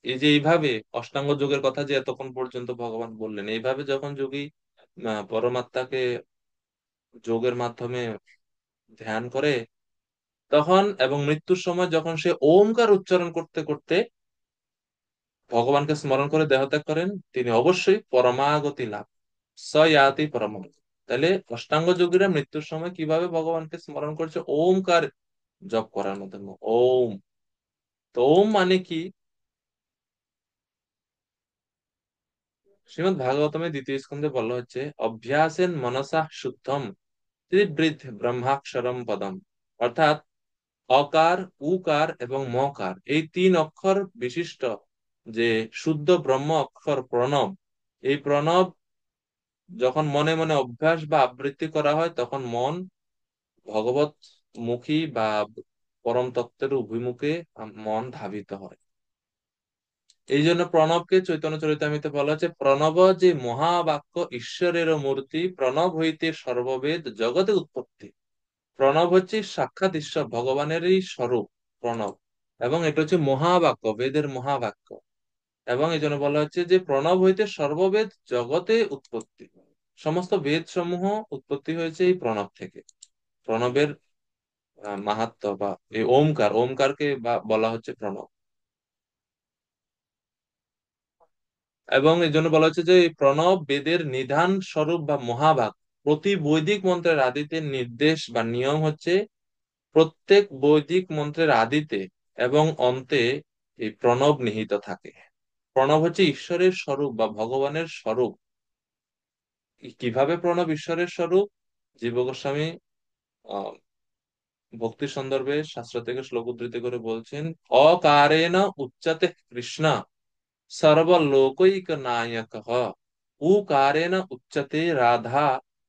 এই যে এইভাবে অষ্টাঙ্গ যোগের কথা যে এতক্ষণ পর্যন্ত ভগবান বললেন, এইভাবে যখন যোগী পরমাত্মাকে যোগের মাধ্যমে ধ্যান করে তখন এবং মৃত্যুর সময় যখন সে ওমকার উচ্চারণ করতে করতে ভগবানকে স্মরণ করে দেহত্যাগ করেন, তিনি অবশ্যই পরমাগতি লাভ, সয়াতি পরমাগতি। তাহলে অষ্টাঙ্গ যোগীরা মৃত্যুর সময় কিভাবে ভগবানকে স্মরণ করছে? ওমকার জপ করার মাধ্যমে। ওম, তো ওম মানে কি? শ্রীমদ্ ভাগবতমে দ্বিতীয় স্কন্ধে বলা হচ্ছে অভ্যাসেন মনসা শুদ্ধম ত্রিবৃদ্ধ ব্রহ্মাক্ষরম পদম। অর্থাৎ অকার, উকার এবং মকার এই তিন অক্ষর বিশিষ্ট যে শুদ্ধ ব্রহ্ম অক্ষর প্রণব, এই প্রণব যখন মনে মনে অভ্যাস বা আবৃত্তি করা হয় তখন মন ভগবত মুখী বা পরম তত্ত্বের অভিমুখে মন ধাবিত হয়। এই জন্য প্রণবকে চৈতন্য চরিতামৃতে বলা হচ্ছে প্রণব যে মহাবাক্য ঈশ্বরের মূর্তি, প্রণব হইতে সর্ববেদ জগতে উৎপত্তি। প্রণব হচ্ছে সাক্ষাৎ ঈশ্বর ভগবানেরই স্বরূপ প্রণব, এবং এটা হচ্ছে মহাবাক্য, বেদের মহাবাক্য। এবং এই জন্য বলা হচ্ছে যে প্রণব হইতে সর্ববেদ জগতে উৎপত্তি। সমস্ত বেদ সমূহ উৎপত্তি হয়েছে এই প্রণব থেকে। প্রণবের মাহাত্ম্য বা এই ওমকার, ওমকারকে বা বলা হচ্ছে প্রণব। এবং এই জন্য বলা হচ্ছে যে এই প্রণব বেদের নিধান স্বরূপ বা মহাবাক্য। প্রতি বৈদিক মন্ত্রের আদিতে নির্দেশ বা নিয়ম হচ্ছে প্রত্যেক বৈদিক মন্ত্রের আদিতে এবং অন্তে এই প্রণব নিহিত থাকে। প্রণব হচ্ছে ঈশ্বরের স্বরূপ বা ভগবানের স্বরূপ। কিভাবে প্রণব ঈশ্বরের স্বরূপ? জীব গোস্বামী আহ ভক্তি সন্দর্ভে শাস্ত্র থেকে শ্লোক উদ্ধৃতি করে বলছেন, অকারেণ উচ্চতে কৃষ্ণ সর্বলোকৈক নায়ক, উকারেণ উচ্চতে রাধা,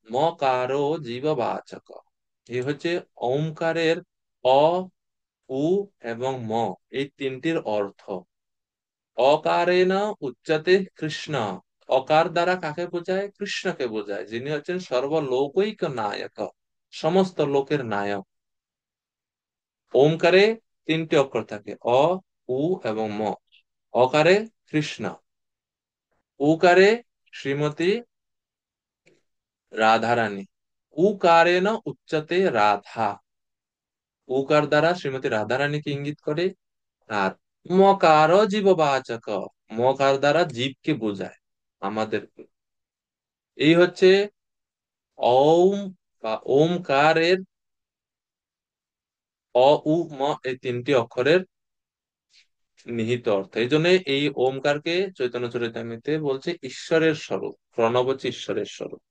মকারো জীববাচক। এই হচ্ছে ওমকারের অ, উ এবং ম এই তিনটির অর্থ। অকারেণ উচ্চতে কৃষ্ণ, অকার দ্বারা কাকে বোঝায়? কৃষ্ণকে বোঝায়, যিনি হচ্ছেন সর্বলোকৈক নায়ক, সমস্ত লোকের নায়ক। ওমকারে তিনটি অক্ষর থাকে, অ, উ এবং ম। অকারে কৃষ্ণ, উকারে শ্রীমতী রাধারানী, উকারেণ উচ্চতে রাধা, উকার দ্বারা শ্রীমতী রাধারানীকে ইঙ্গিত করে। আর মকার জীববাচক, মকার দ্বারা জীবকে বোঝায়, আমাদের। এই হচ্ছে ওম বা ওমকারের অ, উ, ম এই তিনটি অক্ষরের নিহিত অর্থ। এই জন্য এই ওমকারকে চৈতন্য চরিতামৃতে বলছে ঈশ্বরের স্বরূপ, প্রণব হচ্ছে ঈশ্বরের স্বরূপ।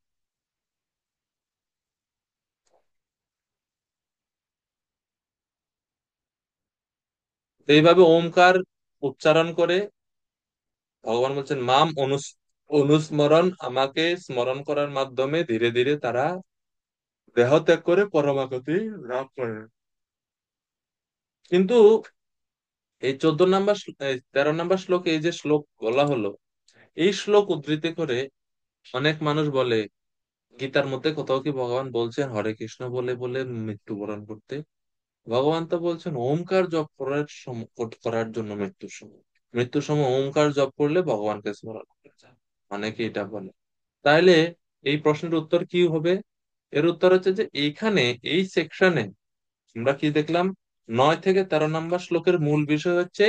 তো এইভাবে ওমকার উচ্চারণ করে ভগবান বলছেন মাম অনুস্মরণ, আমাকে স্মরণ করার মাধ্যমে ধীরে ধীরে তারা দেহ ত্যাগ করে পরমাগতি লাভ করে। কিন্তু এই 14 নম্বর 13 নম্বর শ্লোকে এই যে শ্লোক বলা হলো, এই শ্লোক উদ্ধৃতি করে অনেক মানুষ বলে গীতার মধ্যে কোথাও কি ভগবান বলছেন হরে কৃষ্ণ বলে বলে মৃত্যুবরণ করতে? ভগবান তো বলছেন ওমকার জপ করার জন্য মৃত্যুর সময়, মৃত্যুর সময় ওমকার জপ করলে ভগবানকে স্মরণ করা যায়। অনেকে এটা বলে। তাইলে এই প্রশ্নের উত্তর কি হবে? এর উত্তর হচ্ছে যে এইখানে এই সেকশনে আমরা কি দেখলাম, 9 থেকে 13 নম্বর শ্লোকের মূল বিষয় হচ্ছে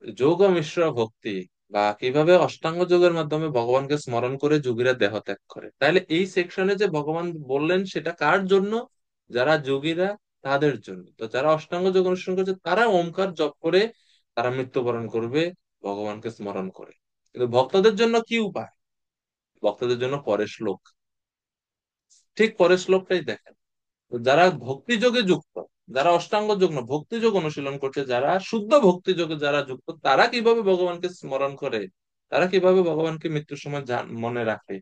যোগ মিশ্র ভক্তি, বা কিভাবে অষ্টাঙ্গ যোগের মাধ্যমে ভগবানকে স্মরণ করে যোগীরা দেহ ত্যাগ করে। তাহলে এই সেকশনে যে ভগবান বললেন সেটা কার জন্য? যারা যোগীরা, তাদের জন্য। তো যারা অষ্টাঙ্গ যোগ অনুসরণ করছে তারা ওমকার জপ করে তারা মৃত্যুবরণ করবে ভগবানকে স্মরণ করে। কিন্তু ভক্তদের জন্য কি উপায়? ভক্তদের জন্য পরের শ্লোক, ঠিক পরের শ্লোকটাই দেখেন। তো যারা ভক্তি যোগে যুক্ত, যারা অষ্টাঙ্গ যোগ না ভক্তি যোগ অনুশীলন করছে, যারা শুদ্ধ ভক্তি যোগে যারা যুক্ত, তারা কিভাবে ভগবানকে স্মরণ করে, তারা কিভাবে ভগবানকে মৃত্যুর সময় মনে রাখে।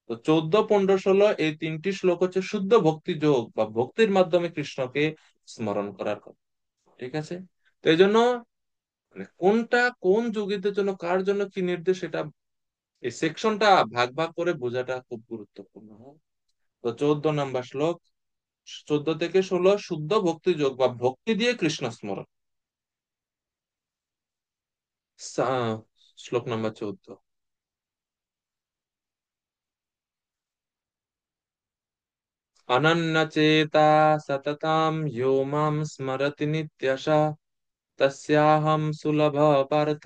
তো 14, 15, 16 এই তিনটি শ্লোক হচ্ছে শুদ্ধ ভক্তি যোগ বা ভক্তির মাধ্যমে কৃষ্ণকে স্মরণ করার কথা। ঠিক আছে? তো এই জন্য মানে কোনটা কোন যোগীদের জন্য কার জন্য কি নির্দেশ, এটা এই সেকশনটা ভাগ ভাগ করে বোঝাটা খুব গুরুত্বপূর্ণ। তো 14 নম্বর শ্লোক, 14 থেকে 16, শুদ্ধ ভক্তি যোগ বা ভক্তি দিয়ে কৃষ্ণ স্মরণ। শ্লোক নম্বর 14। অনন্যচেতা সততাম ইয়ো মাম স্মরতি নিত্যশা তস্যাহম সুলভ পার্থ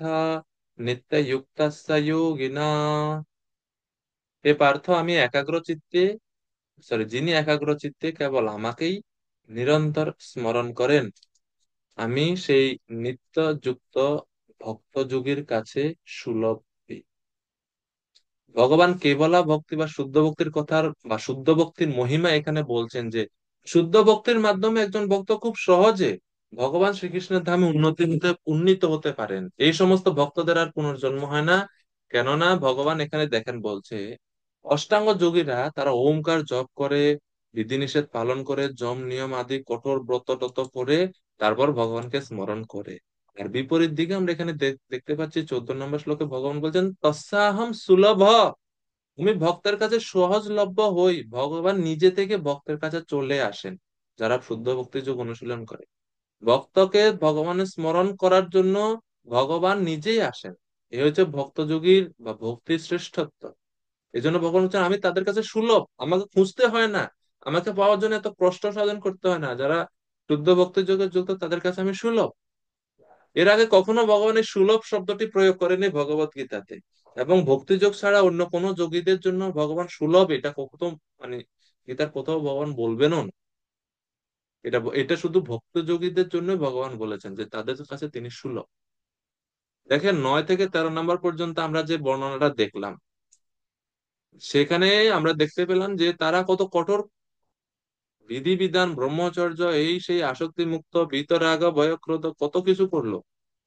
নিত্যযুক্তস্য যোগিনা। হে পার্থ, আমি একাগ্র চিত্তে, যিনি একাগ্র চিত্তে কেবল আমাকেই নিরন্তর স্মরণ করেন, আমি সেই নিত্য যুক্ত ভক্ত যোগীর কাছে সুলভ। ভগবান কেবলা ভক্তি বা শুদ্ধ ভক্তির কথার বা শুদ্ধ ভক্তির মহিমা এখানে বলছেন যে শুদ্ধ ভক্তির মাধ্যমে একজন ভক্ত খুব সহজে ভগবান শ্রীকৃষ্ণের ধামে উন্নীত হতে পারেন। এই সমস্ত ভক্তদের আর পুনর্জন্ম হয় না। কেননা ভগবান এখানে দেখেন বলছে, অষ্টাঙ্গ যোগীরা তারা ওমকার জপ করে, বিধিনিষেধ পালন করে, যম নিয়ম আদি কঠোর ব্রত টত করে তারপর ভগবানকে স্মরণ করে। আর বিপরীত দিকে আমরা এখানে দেখতে পাচ্ছি 14 নম্বর শ্লোকে ভগবান বলছেন তস্যাহম সুলভ, তুমি ভক্তের কাছে সহজলভ্য হই। ভগবান নিজে থেকে ভক্তের কাছে চলে আসেন যারা শুদ্ধ ভক্তি যোগ অনুশীলন করে। ভক্তকে ভগবানের স্মরণ করার জন্য ভগবান নিজেই আসেন। এই হচ্ছে ভক্ত যোগীর বা ভক্তির শ্রেষ্ঠত্ব। এই জন্য ভগবান হচ্ছেন আমি তাদের কাছে সুলভ, আমাকে খুঁজতে হয় না, আমাকে পাওয়ার জন্য এত কষ্ট সাধন করতে হয় না। যারা শুদ্ধ ভক্তি যোগে যুক্ত তাদের কাছে আমি সুলভ। এর আগে কখনো ভগবান এই সুলভ শব্দটি প্রয়োগ করেনি ভগবত গীতাতে। এবং ভক্তিযোগ ছাড়া অন্য কোনো যোগীদের জন্য ভগবান সুলভ এটা কখনো, মানে গীতার কোথাও ভগবান বলবেনও না। এটা এটা শুধু ভক্ত যোগীদের জন্য ভগবান বলেছেন যে তাদের কাছে তিনি সুলভ। দেখেন 9 থেকে 13 নম্বর পর্যন্ত আমরা যে বর্ণনাটা দেখলাম, সেখানে আমরা দেখতে পেলাম যে তারা কত কঠোর বিধিবিধান, ব্রহ্মচর্য, এই সেই আসক্তি মুক্ত, বিতরাগ, ভয়ক্রোধ, কত কিছু করলো।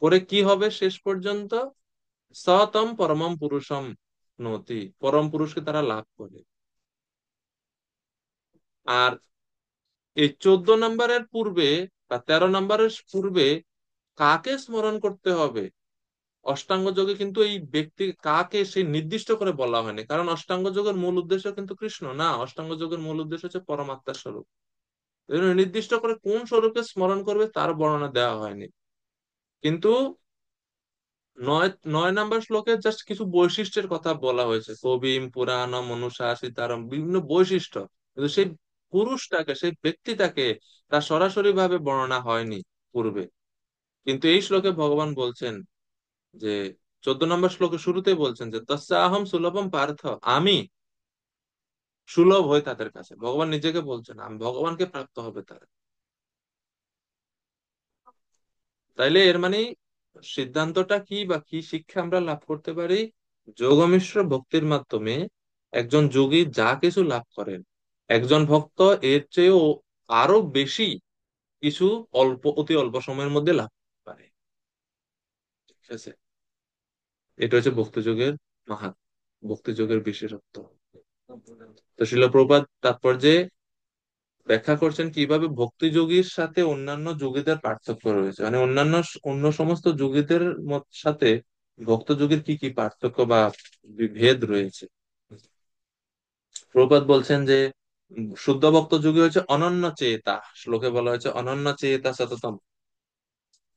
করে কি হবে শেষ পর্যন্ত? সতম পরমম পুরুষম নতি, পরম পুরুষকে তারা লাভ করে। আর এই 14 নম্বরের পূর্বে বা 13 নম্বরের পূর্বে কাকে স্মরণ করতে হবে অষ্টাঙ্গ যোগে, কিন্তু এই ব্যক্তি কাকে সেই নির্দিষ্ট করে বলা হয়নি। কারণ অষ্টাঙ্গ যোগের মূল উদ্দেশ্য কিন্তু কৃষ্ণ না, অষ্টাঙ্গ যোগের মূল উদ্দেশ্য হচ্ছে পরমাত্মার স্বরূপ। এই জন্য নির্দিষ্ট করে কোন স্বরূপকে স্মরণ করবে তার বর্ণনা দেওয়া হয়নি। কিন্তু 9 নম্বর শ্লোকে জাস্ট কিছু বৈশিষ্ট্যের কথা বলা হয়েছে, কবিম পুরাণম অনুশাসিতারম, বিভিন্ন বৈশিষ্ট্য। কিন্তু সেই পুরুষটাকে, সেই ব্যক্তিটাকে তার সরাসরি ভাবে বর্ণনা হয়নি পূর্বে। কিন্তু এই শ্লোকে ভগবান বলছেন যে 14 নম্বর শ্লোকে শুরুতে বলছেন যে তস্যাহম সুলভম পার্থ, আমি সুলভ হই তাদের কাছে। ভগবান নিজেকে বলছেন আমি ভগবানকে প্রাপ্ত হবে তারা। তাইলে এর মানে সিদ্ধান্তটা কি বা কি শিক্ষা আমরা লাভ করতে পারি? যোগমিশ্র ভক্তির মাধ্যমে একজন যোগী যা কিছু লাভ করেন, একজন ভক্ত এর চেয়েও আরো বেশি কিছু অতি অল্প সময়ের মধ্যে লাভ করতে পারে। ঠিক আছে, এটা হচ্ছে ভক্তি যোগের মাহাত্ম্য, ভক্তি যোগের বিশেষত্ব। তো শিল প্রভুপাদ তাৎপর্যে ব্যাখ্যা করছেন কিভাবে ভক্তি যোগীর সাথে অন্যান্য যোগীদের পার্থক্য রয়েছে, মানে অন্য সমস্ত যোগীদের সাথে ভক্ত যোগীর কি কি পার্থক্য বা ভেদ রয়েছে। প্রভুপাদ বলছেন যে শুদ্ধ ভক্ত যোগী হচ্ছে অনন্য চেতা, শ্লোকে বলা হয়েছে অনন্য চেতা সততম।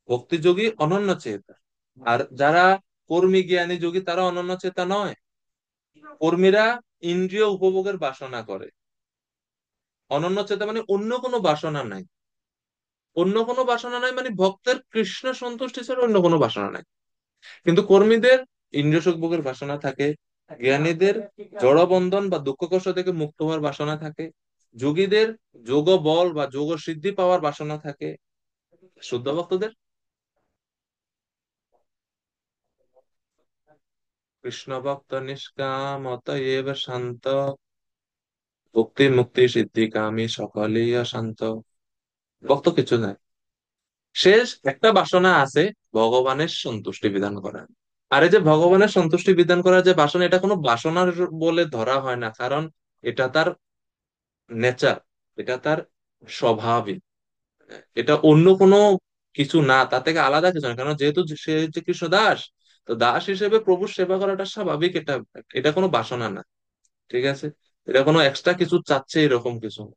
ভক্তি যোগী অনন্য চেতা। আর যারা কর্মী জ্ঞানী যোগী তারা অনন্য চেতা নয়। কর্মীরা ইন্দ্রিয় উপভোগের বাসনা করে, অনন্য চেতা মানে অন্য কোনো বাসনা নাই। অন্য কোনো বাসনা নাই মানে ভক্তের কৃষ্ণ সন্তুষ্টি ছাড়া অন্য কোনো বাসনা নাই। কিন্তু কর্মীদের ইন্দ্রিয় সুখ ভোগের বাসনা থাকে, জ্ঞানীদের জড়বন্ধন বা দুঃখ কষ্ট থেকে মুক্ত হওয়ার বাসনা থাকে, যোগীদের যোগ বল বা যোগ সিদ্ধি পাওয়ার বাসনা থাকে। শুদ্ধ ভক্তদের কৃষ্ণ ভক্ত নিষ্কাম অতএব শান্ত, ভক্তি মুক্তি সিদ্ধি কামী সকলেই শান্ত। ভক্ত কিছু নাই, শেষ একটা বাসনা আছে, ভগবানের সন্তুষ্টি বিধান করা। আর এই যে ভগবানের সন্তুষ্টি বিধান করার যে বাসনা, এটা কোনো বাসনার বলে ধরা হয় না, কারণ এটা তার নেচার, এটা তার স্বভাবই। এটা অন্য কোনো কিছু না, তার থেকে আলাদা কিছু না, কারণ যেহেতু সে হচ্ছে কৃষ্ণ দাস, তো দাস হিসেবে প্রভুর সেবা করাটা স্বাভাবিক। এটা এটা কোনো বাসনা না, ঠিক আছে? এটা কোনো এক্সট্রা কিছু চাচ্ছে এরকম কিছু না।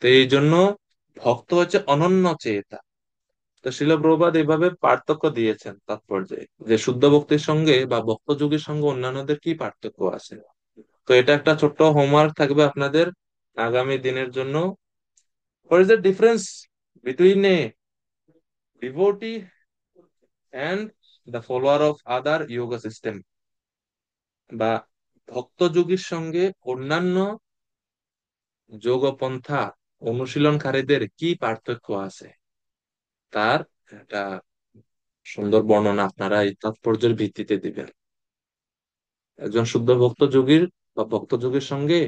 তো এই জন্য ভক্ত হচ্ছে অনন্য চেতা। তো শিল প্রভুপাদ এইভাবে পার্থক্য দিয়েছেন তাৎপর্যে, যে শুদ্ধ ভক্তির সঙ্গে বা ভক্ত যোগীর সঙ্গে অন্যান্যদের কি পার্থক্য আছে। তো এটা একটা ছোট্ট হোমওয়ার্ক থাকবে আপনাদের আগামী দিনের জন্য। What is the difference between A devotee and the follower of other yoga system, বা ভক্ত যোগীর সঙ্গে অন্যান্য যোগপন্থা অনুশীলনকারীদের কি পার্থক্য আছে, তার একটা সুন্দর বর্ণনা আপনারা এই তাৎপর্যের ভিত্তিতে দিবেন। একজন শুদ্ধ ভক্ত যোগীর বা ভক্ত যোগীর সঙ্গে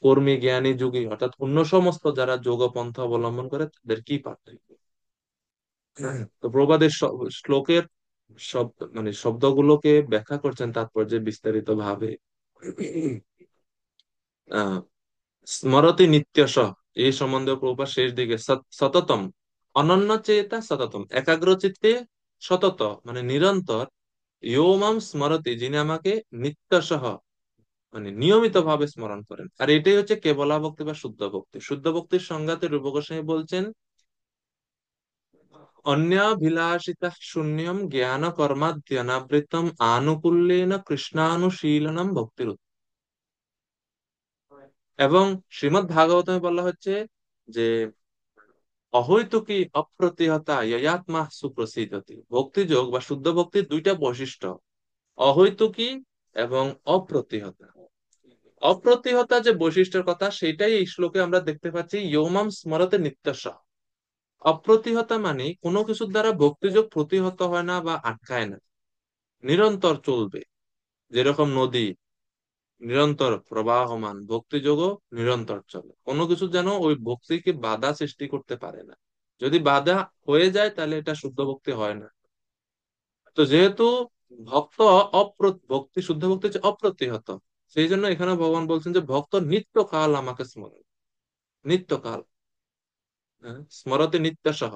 কর্মী জ্ঞানী যোগী অর্থাৎ অন্য সমস্ত যারা যোগপন্থা অবলম্বন করে তাদের কি পার্থক্য। তো প্রবাদের শ্লোকের মানে শব্দগুলোকে ব্যাখ্যা করছেন তাৎপর্যে বিস্তারিত ভাবে। আহ স্মরতি নিত্যশ, এই সম্বন্ধে প্রভুপাদ শেষ দিকে সততম অনন্য চেতা সততম, একাগ্রচিত্তে সতত মানে নিরন্তর, ইয়মাম স্মরতি, যিনি আমাকে নিত্যসহ মানে নিয়মিত ভাবে স্মরণ করেন। আর এটাই হচ্ছে কেবলা ভক্তি বা শুদ্ধ ভক্তি। শুদ্ধ ভক্তির সংজ্ঞাতে রূপ গোস্বামী বলছেন, অন্যাভিলাষিতা শূন্যম জ্ঞান কর্মাদ্যনাবৃতম আনুকূল্যেন কৃষ্ণানুশীলনম ভক্তির। এবং শ্রীমদ্ ভাগবতমে বলা হচ্ছে যে অহৈতুকী অপ্রতিহতা ইয়াত্মা সুপ্রসিদ্ধতি। ভক্তিযোগ বা শুদ্ধ ভক্তির দুইটা বৈশিষ্ট্য, অহৈতুকী এবং অপ্রতিহতা। অপ্রতিহতা যে বৈশিষ্ট্যের কথা সেটাই এই শ্লোকে আমরা দেখতে পাচ্ছি, ইয়মাম স্মরতে নিত্যশ। অপ্রতিহতা মানে কোনো কিছুর দ্বারা ভক্তিযোগ প্রতিহত হয় না বা আটকায় না, নিরন্তর চলবে। যেরকম নদী নিরন্তর প্রবাহমান, ভক্তিযোগও নিরন্তর চলে। কোনো কিছু যেন ওই ভক্তিকে বাধা সৃষ্টি করতে পারে না। যদি বাধা হয়ে যায় তাহলে এটা শুদ্ধ ভক্তি হয় না। তো যেহেতু ভক্ত ভক্তি শুদ্ধ ভক্তি হচ্ছে অপ্রতিহত, সেই জন্য এখানে ভগবান বলছেন যে ভক্ত নিত্যকাল আমাকে স্মরণ, নিত্যকাল, হ্যাঁ, স্মরতে নিত্যসহ।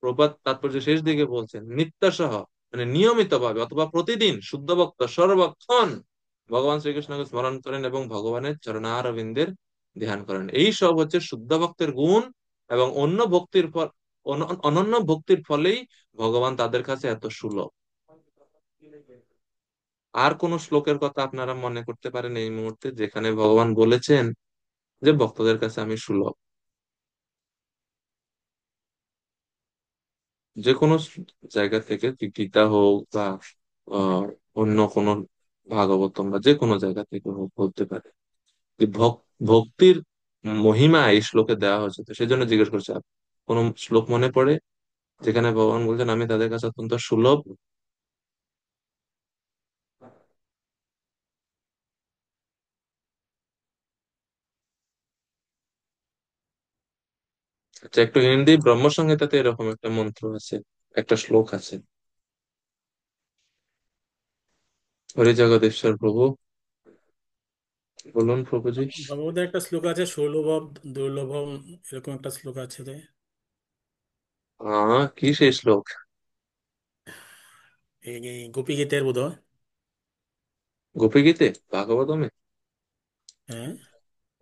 প্রবাদ তাৎপর্য শেষ দিকে বলছেন নিত্যসহ মানে নিয়মিত ভাবে অথবা প্রতিদিন শুদ্ধ ভক্ত সর্বক্ষণ ভগবান শ্রীকৃষ্ণকে স্মরণ করেন এবং ভগবানের চরণারবিন্দের ধ্যান করেন। এই সব হচ্ছে শুদ্ধ ভক্তের গুণ। এবং অন্য ভক্তির ফল, অনন্য ভক্তির ফলেই ভগবান তাদের কাছে এত সুলভ। আর কোন শ্লোকের কথা আপনারা মনে করতে পারেন এই মুহূর্তে যেখানে ভগবান বলেছেন যে ভক্তদের কাছে আমি সুলভ? যে কোনো জায়গা থেকে, গীতা হোক বা আহ, অন্য কোনো ভাগবতম বা যে কোনো জায়গা থেকে হোক, বলতে পারে যে ভক্তির মহিমা এই শ্লোকে দেওয়া হয়েছে। তো সেই জন্য জিজ্ঞেস করছে, কোন শ্লোক মনে পড়ে যেখানে ভগবান বলছেন আমি তাদের কাছে অত্যন্ত সুলভ? আচ্ছা, একটু হিন্দি ব্রহ্মসংহিতাতে এরকম একটা মন্ত্র আছে, একটা শ্লোক আছে। হরি জগদীশ্বর প্রভু, বলুন প্রভুজি। ভগবতের একটা শ্লোক আছে, সুলভম দুর্লভম, এরকম একটা শ্লোক আছে রে। কি সেই শ্লোক? এই গোপী গীতের বোধ হয়। গোপী গীতে, ভাগবতমে? হ্যাঁ,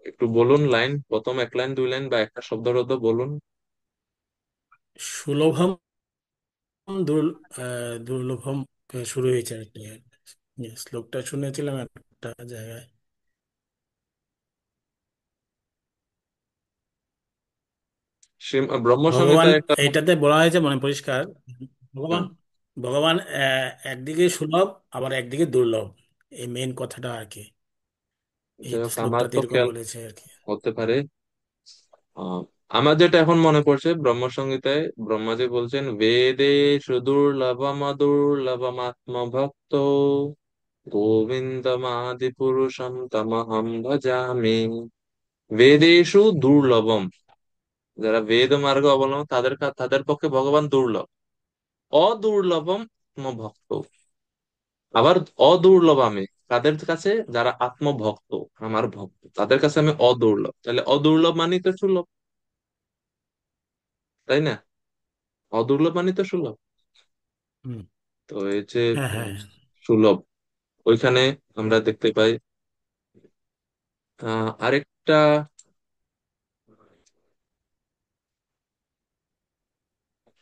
একটু বলুন, লাইন, প্রথম এক লাইন দুই লাইন বা একটা শব্দ রোধ বলুন। সুলভম দুর্লভম শুরু হয়েছে আর কি। শ্লোকটা শুনেছিলাম একটা জায়গায়। ভগবান ব্রহ্মসংহিতায় একটা এইটাতে বলা হয়েছে মানে পরিষ্কার, হুম, ভগবান ভগবান একদিকে সুলভ আবার একদিকে দুর্লভ, এই মেন কথাটা আর কি। এই যাই হোক, আমার শ্লোকটাতে তো এরকম খেয়াল বলেছে আর কি। হতে পারে। আহ, আমার যেটা এখন মনে পড়ছে ব্রহ্মসংহিতায় ব্রহ্মাজি বলছেন, বেদে সুদুর্লভমদুর্লভমাত্ম ভক্ত গোবিন্দমাদি পুরুষম তমহম ভজামি। বেদেশু দুর্লভম, যারা বেদ মার্গ অবলম্বন তাদের পক্ষে ভগবান দুর্লভ। অদুর্লভম ভক্ত, আবার অদুর্লভ আমি তাদের কাছে যারা আত্মভক্ত, আমার ভক্ত, তাদের কাছে আমি অদুর্লভ। তাহলে অদুর্লভ মানেই তো সুলভ, তাই না? অদুর্লভ মানে তো সুলভ। হুম। তো এই যে হ্যাঁ, হ্যাঁ। সুলভ, ওইখানে আমরা দেখতে পাই। আরেকটা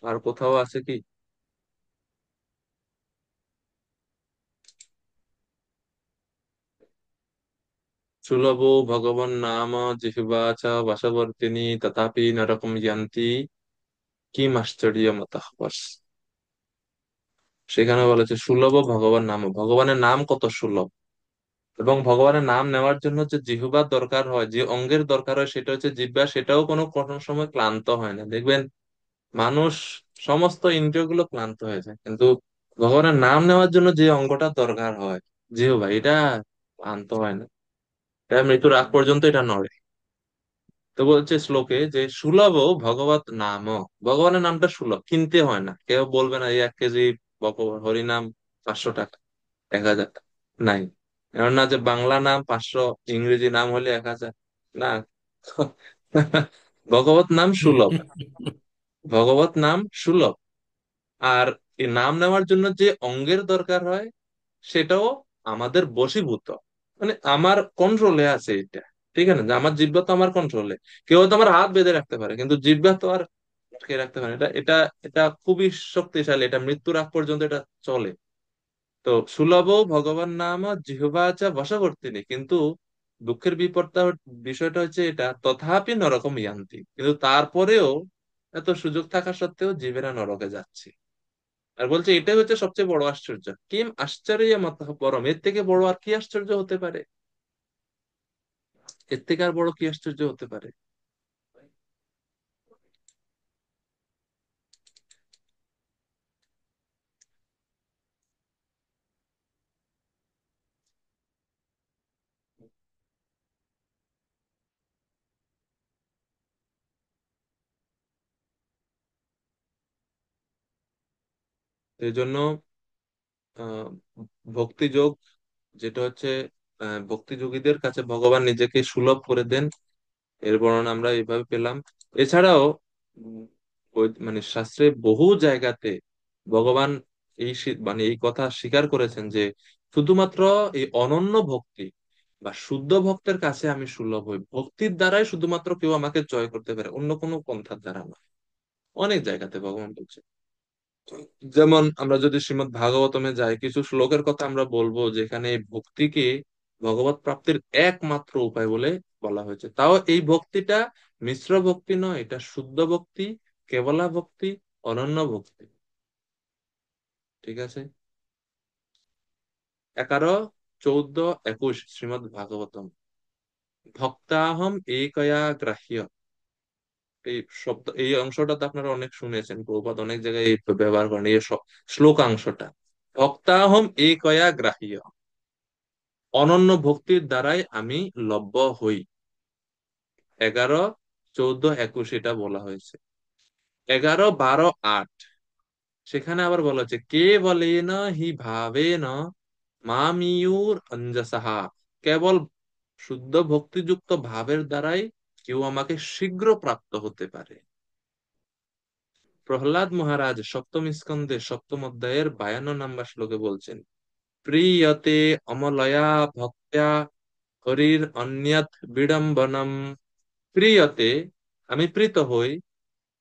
আর কোথাও আছে কি? সুলভো ভগবান নাম জিহ্বা চ বশবর্তিনি তথাপি নরকম ইয়ান্তি কিম আশ্চর্যমতঃ পশ্য। সেখানে বলেছে সুলভ ভগবান নাম, ভগবানের নাম কত সুলভ। এবং ভগবানের নাম নেওয়ার জন্য যে জিহ্বার দরকার হয়, যে অঙ্গের দরকার হয়, সেটা হচ্ছে জিহ্বা, সেটাও কোনো সময় ক্লান্ত হয় না। দেখবেন মানুষ সমস্ত ইন্দ্রিয়গুলো ক্লান্ত হয়ে যায়, কিন্তু ভগবানের নাম নেওয়ার জন্য যে অঙ্গটা দরকার হয়, জিহ্বা, এটা ক্লান্ত হয় না। এটা মৃত্যুর আগ পর্যন্ত এটা নড়ে। তো বলছে শ্লোকে যে সুলভ ভগবত নাম, ভগবানের নামটা সুলভ, কিনতে হয় না। কেউ বলবে না এই 1 কেজি হরিনাম 500 টাকা, 1000 টাকা, নাই। এমন না যে বাংলা নাম 500, ইংরেজি নাম হলে 1000, না। ভগবত নাম সুলভ, ভগবত নাম সুলভ। আর এই নাম নেওয়ার জন্য যে অঙ্গের দরকার হয়, সেটাও আমাদের বশীভূত, মানে আমার কন্ট্রোলে আছে এটা। ঠিক আছে, যে আমার জিহ্বা তো আমার কন্ট্রোলে। কেউ তো আমার হাত বেঁধে রাখতে পারে, কিন্তু জিহ্বা তো আর আটকে রাখতে পারে না। এটা এটা এটা খুবই শক্তিশালী, এটা মৃত্যুর আগ পর্যন্ত এটা চলে। তো সুলভ ভগবান নাম জিহ্বা চা বশবর্তিনী, কিন্তু দুঃখের বিষয়টা হচ্ছে এটা, তথাপি নরকম ইয়ান্তি, কিন্তু তারপরেও এত সুযোগ থাকা সত্ত্বেও জীবেরা নরকে যাচ্ছে। আর বলছে এটাই হচ্ছে সবচেয়ে বড় আশ্চর্য। কিম আশ্চর্য মত পরম, এর থেকে বড় আর কি আশ্চর্য হতে পারে? এর থেকে আর বড় কি আশ্চর্য হতে পারে? এই জন্য আহ ভক্তিযোগ, যেটা হচ্ছে ভক্তিযোগীদের কাছে ভগবান নিজেকে সুলভ করে দেন, এর বর্ণনা আমরা এইভাবে পেলাম। এছাড়াও মানে শাস্ত্রে বহু জায়গাতে ভগবান মানে এই কথা স্বীকার করেছেন যে শুধুমাত্র এই অনন্য ভক্তি বা শুদ্ধ ভক্তের কাছে আমি সুলভ হই, ভক্তির দ্বারাই শুধুমাত্র কেউ আমাকে জয় করতে পারে, অন্য কোনো পন্থার দ্বারা নয়। অনেক জায়গাতে ভগবান বলছে। যেমন আমরা যদি শ্রীমদ্ ভাগবতমে যাই, কিছু শ্লোকের কথা আমরা বলবো যেখানে এই ভক্তিকে ভগবত প্রাপ্তির একমাত্র উপায় বলে বলা হয়েছে। তাও এই ভক্তিটা মিশ্র ভক্তি নয়, এটা শুদ্ধ ভক্তি, কেবলা ভক্তি, অনন্য ভক্তি। ঠিক আছে। 11, 14, 21 শ্রীমদ্ ভাগবতম। ভক্তাহম একয়া গ্রাহ্য, এই শব্দ, এই অংশটা তো আপনারা অনেক শুনেছেন, প্রভুপাদ অনেক জায়গায় এই ব্যবহার করেন এই শ্লোকাংশটা। ভক্তাহম একয়া গ্রাহ্য, অনন্য ভক্তির দ্বারাই আমি লভ্য হই। 11, 14, 21 এটা বলা হয়েছে। 11, 12, 8 সেখানে আবার বলা হচ্ছে কে বলে না হি ভাবে না মামিয়ুর অঞ্জসাহা, কেবল শুদ্ধ ভক্তিযুক্ত ভাবের দ্বারাই কেউ আমাকে শীঘ্র প্রাপ্ত হতে পারে। প্রহ্লাদ মহারাজ সপ্তম স্কন্ধে 7ম অধ্যায়ের 52 নম্বর শ্লোকে বলছেন, প্রিয়তে অমলয়া ভক্ত্যা হরির অন্যথ বিড়ম্বনম। প্রিয়তে, আমি প্রীত হই,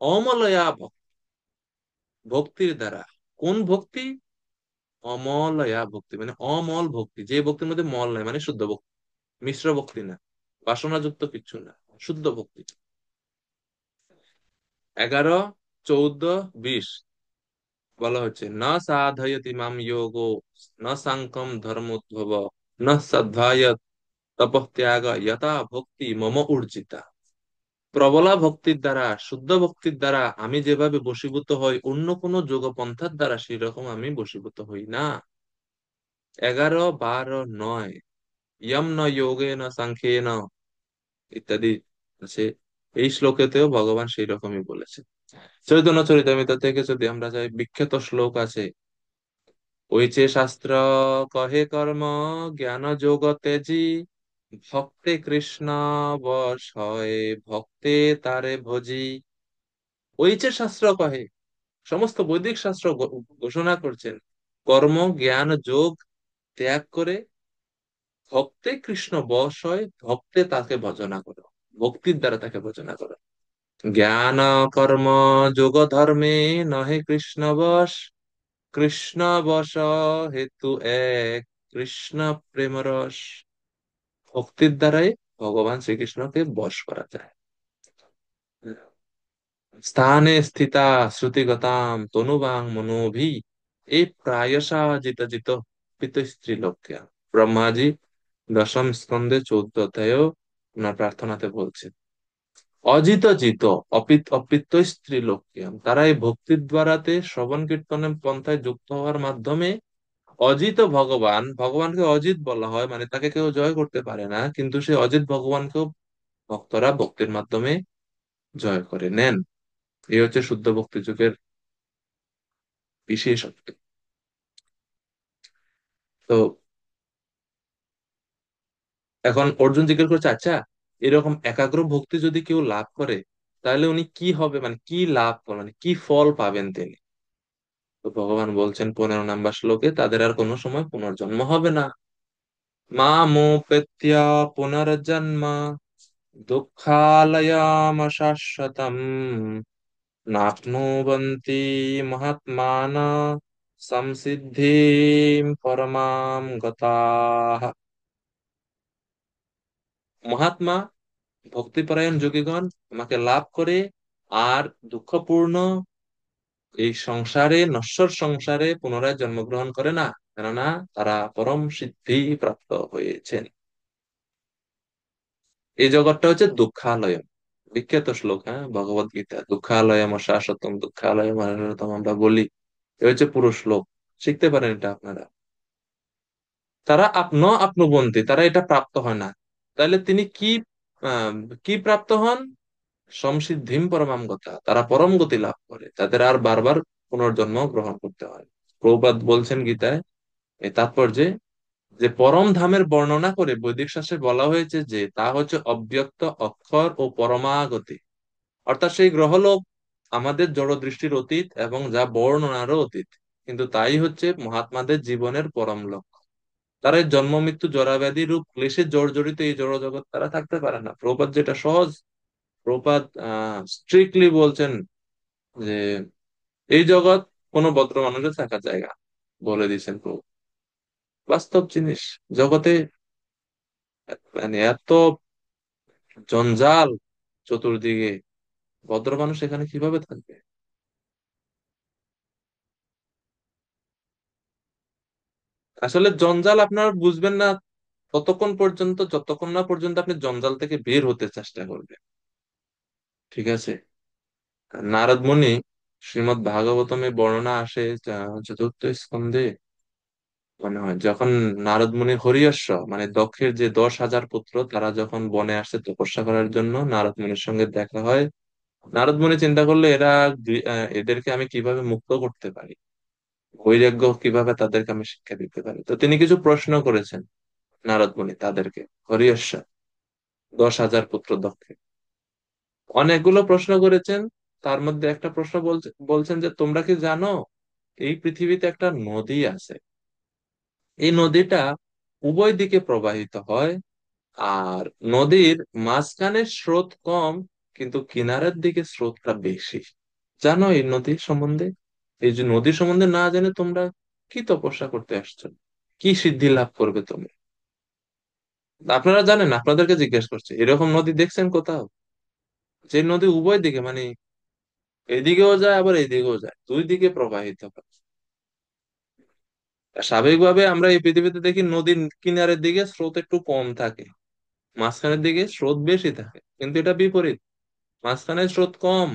অমলয়া ভক্তির দ্বারা। কোন ভক্তি? অমলয়া ভক্তি, মানে অমল ভক্তি, যে ভক্তির মধ্যে মল নাই, মানে শুদ্ধ ভক্তি, মিশ্র ভক্তি না, বাসনাযুক্ত কিছু না, শুদ্ধ ভক্তি। 11, 14, 20 বলা হচ্ছে না সাধয়তি মাম যোগো না সাংকম ধর্মোদ্ভব না সাধ্বায় তপত্যাগ যথা ভক্তি মম উর্জিতা। প্রবলা ভক্তির দ্বারা, শুদ্ধ ভক্তির দ্বারা আমি যেভাবে বশীভূত হই, অন্য কোনো যোগপন্থার দ্বারা সেরকম আমি বশীভূত হই না। 11, 12, 9 ইয়ম ন যোগে ন সাংখ্যে ন ইত্যাদি আছে। এই শ্লোকেতেও ভগবান সেই রকমই বলেছে। চৈতন্য চরিতামৃত থেকে যদি আমরা যাই, বিখ্যাত শ্লোক আছে, ওইচে শাস্ত্র কহে কর্ম জ্ঞান যোগ তেজি ভক্তে কৃষ্ণ বশ হয় ভক্তে তারে ভজি। ওইচে শাস্ত্র কহে, সমস্ত বৈদিক শাস্ত্র ঘোষণা করছেন কর্ম জ্ঞান যোগ ত্যাগ করে ভক্তে কৃষ্ণ বশ হয়, ভক্তে তাকে ভজনা করো, ভক্তির দ্বারা তাকে ভজনা করো। জ্ঞান কর্ম যোগ ধর্মে নহে কৃষ্ণ বশ, কৃষ্ণ বশ হেতু এক, কৃষ্ণ প্রেম রস। ভক্তির দ্বারাই ভগবান শ্রীকৃষ্ণকে বশ করা যায়। স্থানে স্থিতা শ্রুতিগতাম তনুবাং মনোভি, এই প্রায়শা জিত জিত পিত স্ত্রীলোক্যা। ব্রহ্মাজি দশম স্কন্ধে 14 অধ্যায়ে ওনার প্রার্থনাতে বলছেন অজিত জিত অপিত্ত স্ত্রীলোক্যাম, তারা এই ভক্তির দ্বারাতে শ্রবণ কীর্তনের পন্থায় যুক্ত হওয়ার মাধ্যমে অজিত ভগবান, ভগবানকে অজিত বলা হয় মানে তাকে কেউ জয় করতে পারে না, কিন্তু সেই অজিত ভগবানকেও ভক্তরা ভক্তির মাধ্যমে জয় করে নেন। এই হচ্ছে শুদ্ধ ভক্তি যুগের বিশেষত্ব। তো এখন অর্জুন জিজ্ঞেস করছে, আচ্ছা এরকম একাগ্র ভক্তি যদি কেউ লাভ করে তাহলে উনি কি হবে, মানে কি লাভ করবেন, মানে কি ফল পাবেন তিনি? তো ভগবান বলছেন 15 নম্বর শ্লোকে, তাদের আর কোনো সময় পুনর্জন্ম হবে না। মামোপেত্য পুনর্জন্ম দুঃখালয়াম শাশ্বতম, নাপ্নুবন্তি মহাত্মানা সংসিদ্ধিম পরমাম গতাঃ। মহাত্মা ভক্তিপরায়ণ যোগীগণ আমাকে লাভ করে আর দুঃখপূর্ণ এই সংসারে, নশ্বর সংসারে পুনরায় জন্মগ্রহণ করে না, কেননা তারা পরম সিদ্ধি প্রাপ্ত হয়েছেন। এই জগৎটা হচ্ছে দুঃখালয়ম, বিখ্যাত শ্লোক, হ্যাঁ, ভগবত গীতা। দুঃখালয়ম শাশ্বতম, দুঃখালয়ম অনন্তম আমরা বলি, এ হচ্ছে পুরো শ্লোক। শিখতে পারেন এটা আপনারা। তারা আপনবন্তী, তারা এটা প্রাপ্ত হয় না। তাহলে তিনি কি আহ, কি প্রাপ্ত হন? সমসিদ্ধিম পরমাম গতা, তারা পরম গতি লাভ করে, তাদের আর বারবার পুনর্জন্ম গ্রহণ করতে হয়। প্রভুপাদ বলছেন গীতায় এই তাৎপর্যে যে পরম ধামের বর্ণনা করে বৈদিক শাস্ত্রে বলা হয়েছে যে তা হচ্ছে অব্যক্ত অক্ষর ও পরমাগতি, অর্থাৎ সেই গ্রহলোক আমাদের জড় দৃষ্টির অতীত এবং যা বর্ণনারও অতীত, কিন্তু তাই হচ্ছে মহাত্মাদের জীবনের পরম লক্ষ্য। তারা এই জন্ম মৃত্যু জরাব্যাধি রূপ ক্লেশে জর্জরিত এই জড় জগৎ তারা থাকতে পারে না। প্রভুপাদ যেটা সহজ, প্রভুপাদ স্ট্রিক্টলি বলছেন যে এই জগৎ কোনো ভদ্র মানুষের থাকার জায়গা, বলে দিয়েছেন প্রভু। বাস্তব জিনিস, জগতে মানে এত জঞ্জাল চতুর্দিকে, ভদ্র মানুষ এখানে কিভাবে থাকবে? আসলে জঞ্জাল আপনারা বুঝবেন না ততক্ষণ পর্যন্ত যতক্ষণ না পর্যন্ত আপনি জঞ্জাল থেকে বের হতে চেষ্টা করবেন। ঠিক আছে? নারদ মুনি, শ্রীমদ্ ভাগবতমে বর্ণনা আসে চতুর্থ স্কন্ধে মনে হয়, যখন নারদ মুনির হরিয়শ্ব মানে দক্ষের যে 10,000 পুত্র তারা যখন বনে আসছে তপস্যা করার জন্য, নারদ মুনির সঙ্গে দেখা হয়। নারদ মুনি চিন্তা করলে এদেরকে আমি কিভাবে মুক্ত করতে পারি, বৈরাগ্য কিভাবে তাদেরকে আমি শিক্ষা দিতে পারি। তো তিনি কিছু প্রশ্ন করেছেন নারদ মুনি তাদেরকে, হরিয়শ্ব 10,000 পুত্র দক্ষে অনেকগুলো প্রশ্ন করেছেন। তার মধ্যে একটা প্রশ্ন বলছেন যে তোমরা কি জানো এই পৃথিবীতে একটা নদী আছে, এই নদীটা উভয় দিকে প্রবাহিত হয়, আর নদীর মাঝখানে স্রোত কম কিন্তু কিনারের দিকে স্রোতটা বেশি। জানো এই নদীর সম্বন্ধে? এই যে নদীর সম্বন্ধে না জেনে তোমরা কি তপস্যা করতে আসছো, কি সিদ্ধি লাভ করবে তুমি? আপনারা জানেন? আপনাদেরকে জিজ্ঞেস করছে, এরকম নদী দেখছেন কোথাও যে নদী উভয় দিকে মানে এদিকেও যায় আবার এইদিকেও যায়, দুই দিকে প্রবাহিত হয়? স্বাভাবিকভাবে আমরা এই পৃথিবীতে দেখি নদীর কিনারের দিকে স্রোত একটু কম থাকে, মাঝখানের দিকে স্রোত বেশি থাকে, কিন্তু এটা বিপরীত। মাঝখানে স্রোত কম,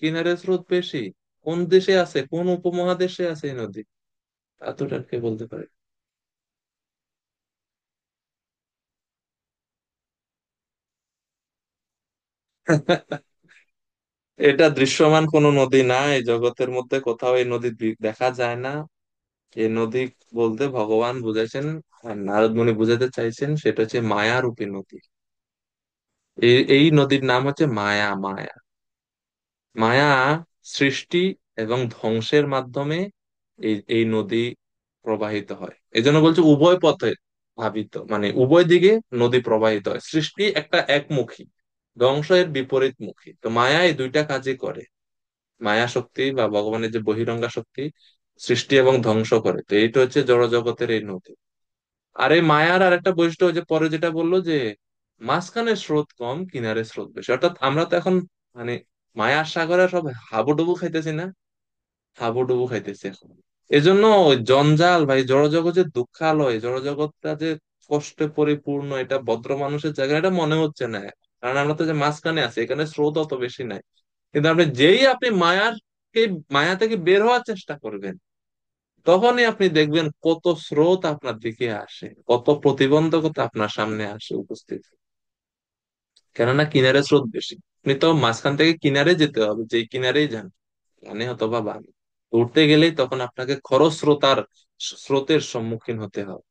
কিনারে স্রোত বেশি। কোন দেশে আছে, কোন উপমহাদেশে আছে এই নদী? এতটা কে বলতে পারে? এটা দৃশ্যমান কোন নদী না, এই জগতের মধ্যে কোথাও এই নদী দেখা যায় না। এই নদী বলতে ভগবান বুঝাইছেন আর নারদ মুনি বুঝাতে চাইছেন সেটা হচ্ছে মায়ারূপী নদী। এই নদীর নাম হচ্ছে মায়া। মায়া, মায়া সৃষ্টি এবং ধ্বংসের মাধ্যমে এই এই নদী প্রবাহিত হয়। এই জন্য বলছে উভয় পথে ধাবিত, মানে উভয় দিকে নদী প্রবাহিত হয়। সৃষ্টি একটা একমুখী, ধ্বংস এর বিপরীতমুখী। তো মায়া এই দুইটা কাজই করে। মায়া শক্তি বা ভগবানের যে বহিরঙ্গা শক্তি সৃষ্টি এবং ধ্বংস করে। তো এইটা হচ্ছে জড় জগতের এই নদী। আর এই মায়ার আর একটা বৈশিষ্ট্য যে পরে যেটা বললো যে মাঝখানে স্রোত কম, কিনারে স্রোত বেশি। অর্থাৎ আমরা তো এখন মানে মায়ার সাগরে সব হাবুডুবু খাইতেছি না, হাবুডুবু খাইতেছি এখন। এজন্য ওই জঞ্জাল ভাই, জড়জগতের দুঃখালয়, জড়জগৎটা যে কষ্টে পরিপূর্ণ, এটা ভদ্র মানুষের জায়গা এটা মনে হচ্ছে না। কারণ আমরা তো যে মাঝখানে আছি, এখানে স্রোত অত বেশি নাই। কিন্তু আপনি মায়া থেকে বের হওয়ার চেষ্টা করবেন, তখনই আপনি দেখবেন কত স্রোত আপনার দিকে আসে, কত প্রতিবন্ধকতা আপনার সামনে আসে উপস্থিত। কেননা কিনারে স্রোত বেশি। আপনি তো মাঝখান থেকে কিনারে যেতে হবে, যেই কিনারেই যান, ডানে অথবা বামে। উঠতে গেলেই তখন আপনাকে স্রোতের সম্মুখীন হতে হবে।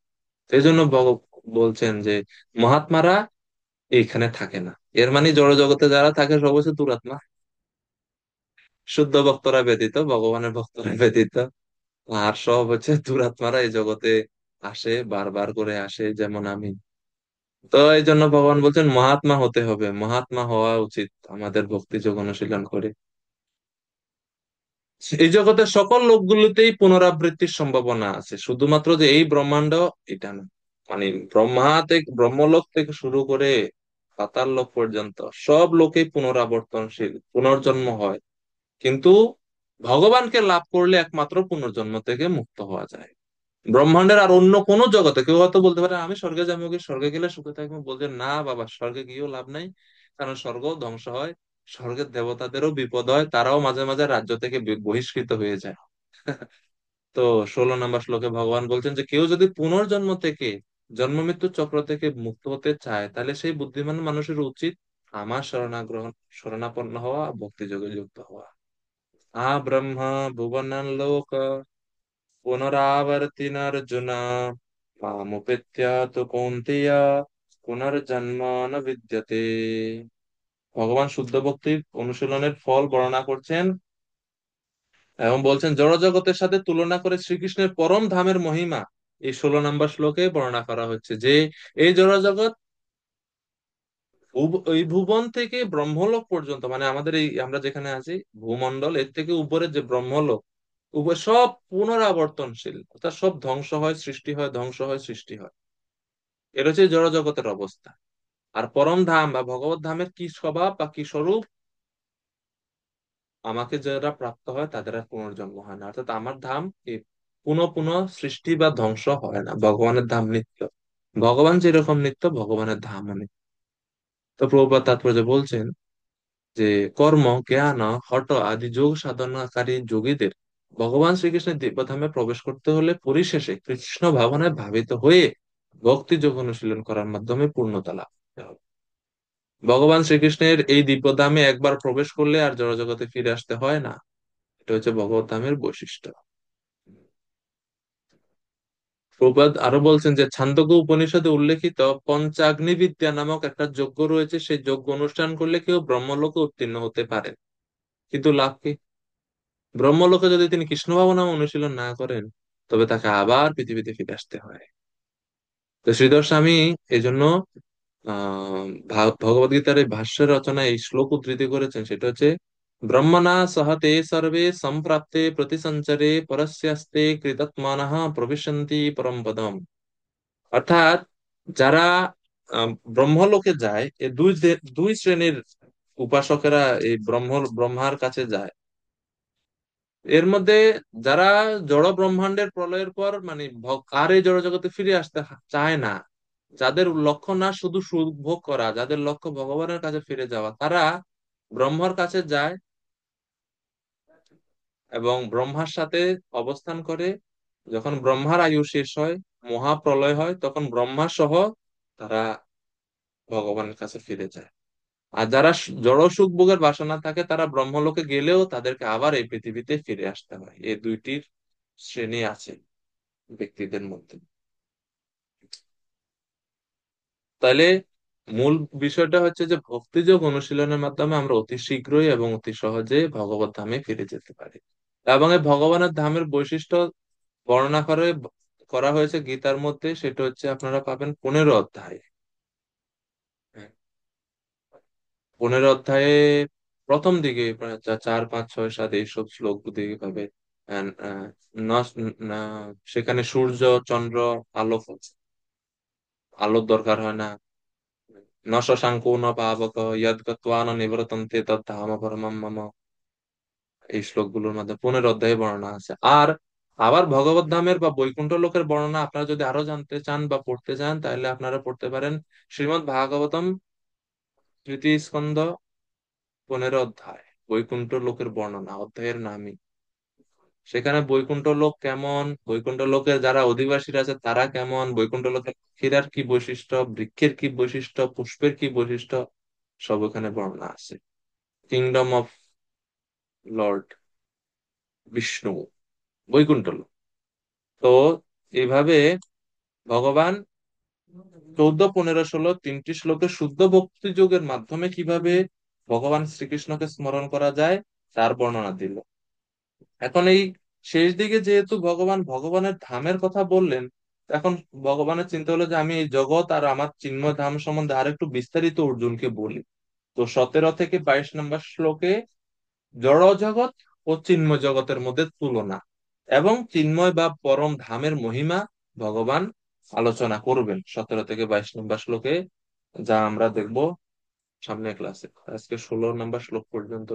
সেই জন্য বলছেন যে মহাত্মারা এইখানে থাকে না। এর মানে জড় জগতে যারা থাকে সব হচ্ছে দুরাত্মা, শুদ্ধ ভক্তরা ব্যতীত, ভগবানের ভক্তরা ব্যতীত। আর সব হচ্ছে দুরাত্মারা এই জগতে আসে, বারবার করে আসে, যেমন আমি। তো এই জন্য ভগবান বলছেন মহাত্মা হতে হবে, মহাত্মা হওয়া উচিত আমাদের ভক্তি যোগ অনুশীলন করে। এই জগতের সকল লোকগুলোতেই পুনরাবৃত্তির সম্ভাবনা আছে, শুধুমাত্র যে এই ব্রহ্মাণ্ড এটা না। মানে ব্রহ্মলোক থেকে শুরু করে পাতাল লোক পর্যন্ত সব লোকেই পুনরাবর্তনশীল, পুনর্জন্ম হয়। কিন্তু ভগবানকে লাভ করলে একমাত্র পুনর্জন্ম থেকে মুক্ত হওয়া যায়। ব্রহ্মাণ্ডের আর অন্য কোন জগতে কেউ হয়তো বলতে পারে আমি স্বর্গে যাবো, কি স্বর্গে গেলে সুখে থাকবো, বলতে না বাবা, স্বর্গে গিয়েও লাভ নাই। কারণ স্বর্গ ধ্বংস হয়, স্বর্গের দেবতাদেরও বিপদ হয়, তারাও মাঝে মাঝে রাজ্য থেকে বহিষ্কৃত হয়ে যায়। তো 16 নম্বর শ্লোকে ভগবান বলছেন যে কেউ যদি পুনর্জন্ম থেকে, জন্ম মৃত্যু চক্র থেকে মুক্ত হতে চায়, তাহলে সেই বুদ্ধিমান মানুষের উচিত আমার শরণাপন্ন হওয়া, ভক্তি যোগে যুক্ত হওয়া। ব্রহ্মা ভুবনান লোক পুনরাবর্তিনার্জুন মামুপেত্য তু কৌন্তেয় পুনর্জন্ম ন বিদ্যতে। ভগবান শুদ্ধ ভক্তির অনুশীলনের ফল বর্ণনা করছেন এবং বলছেন জড় জগতের সাথে তুলনা করে শ্রীকৃষ্ণের পরম ধামের মহিমা এই 16 নম্বর শ্লোকে বর্ণনা করা হচ্ছে। যে এই জড় জগৎ এই ভুবন থেকে ব্রহ্মলোক পর্যন্ত, মানে আমাদের এই আমরা যেখানে আছি ভূমণ্ডল, এর থেকে উপরে যে ব্রহ্মলোক, সব পুনরাবর্তনশীল, অর্থাৎ সব ধ্বংস হয় সৃষ্টি হয়, ধ্বংস হয় সৃষ্টি হয়। এটা হচ্ছে জড় জগতের অবস্থা। আর পরম ধাম বা ভগবত ধামের কি স্বভাব বা কি স্বরূপ, আমাকে যারা প্রাপ্ত হয় তাদের আর পুনর্জন্ম হয় না। অর্থাৎ আমার ধাম এই পুনঃ পুনঃ সৃষ্টি বা ধ্বংস হয় না। ভগবানের ধাম নিত্য, ভগবান যেরকম নিত্য ভগবানের ধামও নিত্য। তো প্রভুপাদ তাৎপর্য বলছেন যে কর্ম, জ্ঞান, হঠ আদি যোগ সাধনাকারী যোগীদের ভগবান শ্রীকৃষ্ণের দিব্যধামে প্রবেশ করতে হলে পরিশেষে কৃষ্ণ ভাবনায় ভাবিত হয়ে ভক্তি যোগ অনুশীলন করার মাধ্যমে পূর্ণতা লাভ করতে হবে। ভগবান শ্রীকৃষ্ণের এই দিব্যধামে একবার প্রবেশ করলে আর জড়জগতে ফিরে আসতে হয় না। এটা হচ্ছে ভগবত ধামের বৈশিষ্ট্য। প্রভুপাদ আরো বলছেন যে ছান্দোগ্য উপনিষদে উল্লেখিত পঞ্চাগ্নি বিদ্যা নামক একটা যজ্ঞ রয়েছে, সেই যজ্ঞ অনুষ্ঠান করলে কেউ ব্রহ্মলোকে উত্তীর্ণ হতে পারে। কিন্তু লাভ কি? ব্রহ্মলোকে যদি তিনি কৃষ্ণ ভাবনা অনুশীলন না করেন, তবে তাকে আবার পৃথিবীতে ফিরে আসতে হয়। তো শ্রীধর স্বামী এই জন্য ভগবদ গীতার এই ভাষ্য রচনায় এই শ্লোক উদ্ধৃতি করেছেন। সেটা হচ্ছে ব্রহ্মণা সহতে সর্বে সম্প্রাপ্তে প্রতিসঞ্চরে পরস্যাস্তে কৃতাত্মানঃ প্রবিশন্তি পরম পদম। অর্থাৎ যারা ব্রহ্মলোকে যায়, এই দুই শ্রেণীর উপাসকেরা এই ব্রহ্মার কাছে যায়। এর মধ্যে যারা জড় ব্রহ্মাণ্ডের প্রলয়ের পর মানে আর এই জড় জগতে ফিরে আসতে চায় না, যাদের লক্ষ্য না শুধু সুখ ভোগ করা, যাদের লক্ষ্য ভগবানের কাছে ফিরে যাওয়া, তারা ব্রহ্মার কাছে যায় এবং ব্রহ্মার সাথে অবস্থান করে। যখন ব্রহ্মার আয়ু শেষ হয়, মহাপ্রলয় হয়, তখন ব্রহ্মা সহ তারা ভগবানের কাছে ফিরে যায়। আর যারা জড় সুখ ভোগের বাসনা থাকে, তারা ব্রহ্মলোকে গেলেও তাদেরকে আবার এই পৃথিবীতে ফিরে আসতে হয়। এই দুইটির শ্রেণী আছে ব্যক্তিদের মধ্যে। তাহলে মূল বিষয়টা হচ্ছে যে ভক্তিযোগ অনুশীলনের মাধ্যমে আমরা অতি শীঘ্রই এবং অতি সহজে ভগবত ধামে ফিরে যেতে পারি। এবং এই ভগবানের ধামের বৈশিষ্ট্য বর্ণনা করা হয়েছে গীতার মধ্যে, সেটা হচ্ছে আপনারা পাবেন 15 অধ্যায়ে। হ্যাঁ, 15 অধ্যায়ে প্রথম দিকে প্রায় 4, 5, 6, 7 এইসব শ্লোক দিকে পাবে। And, সেখানে সূর্য, চন্দ্র, আলো, আলোর দরকার হয় না। ন শশাঙ্কো ন পাবক ইয়দ্ গত্বা ন নিবর্তন্তে তদ্ধাম পরমম মম। এই শ্লোকগুলোর মধ্যে 15 অধ্যায়ে বর্ণনা আছে। আর আবার ভগবত ধামের বা বৈকুণ্ঠ লোকের বর্ণনা আপনারা যদি আরো জানতে চান বা পড়তে চান, তাহলে আপনারা পড়তে পারেন শ্রীমদ্ ভাগবতম 3য় স্কন্ধ 15 অধ্যায়, বৈকুণ্ঠ লোকের বর্ণনা, অধ্যায়ের নামই। সেখানে বৈকুণ্ঠ লোক কেমন, বৈকুণ্ঠ লোকের যারা অধিবাসীরা আছে তারা কেমন, বৈকুণ্ঠ লোকের পাখিরার কি বৈশিষ্ট্য, বৃক্ষের কি বৈশিষ্ট্য, পুষ্পের কি বৈশিষ্ট্য, সব ওখানে বর্ণনা আছে। Kingdom of lord Vishnu, Vaikuntha Lok. তো এইভাবে ভগবান 14, 15, 16 3টি শ্লোকে শুদ্ধ ভক্তি যোগের মাধ্যমে কিভাবে ভগবান শ্রীকৃষ্ণকে স্মরণ করা যায় তার বর্ণনা দিল। এখন এই শেষ দিকে যেহেতু ভগবানের ধামের কথা বললেন, এখন ভগবানের চিন্তা হলো যে আমি এই জগৎ আর আমার চিন্ময় ধাম সম্বন্ধে আরেকটু বিস্তারিত অর্জুনকে বলি। তো 17 থেকে 22 নম্বর শ্লোকে জড় জগৎ ও চিন্ময় জগতের মধ্যে তুলনা এবং চিন্ময় বা পরম ধামের মহিমা ভগবান আলোচনা করবেন 17 থেকে 22 নম্বর শ্লোকে, যা আমরা দেখবো সামনের ক্লাসে। আজকে 16 নম্বর শ্লোক পর্যন্ত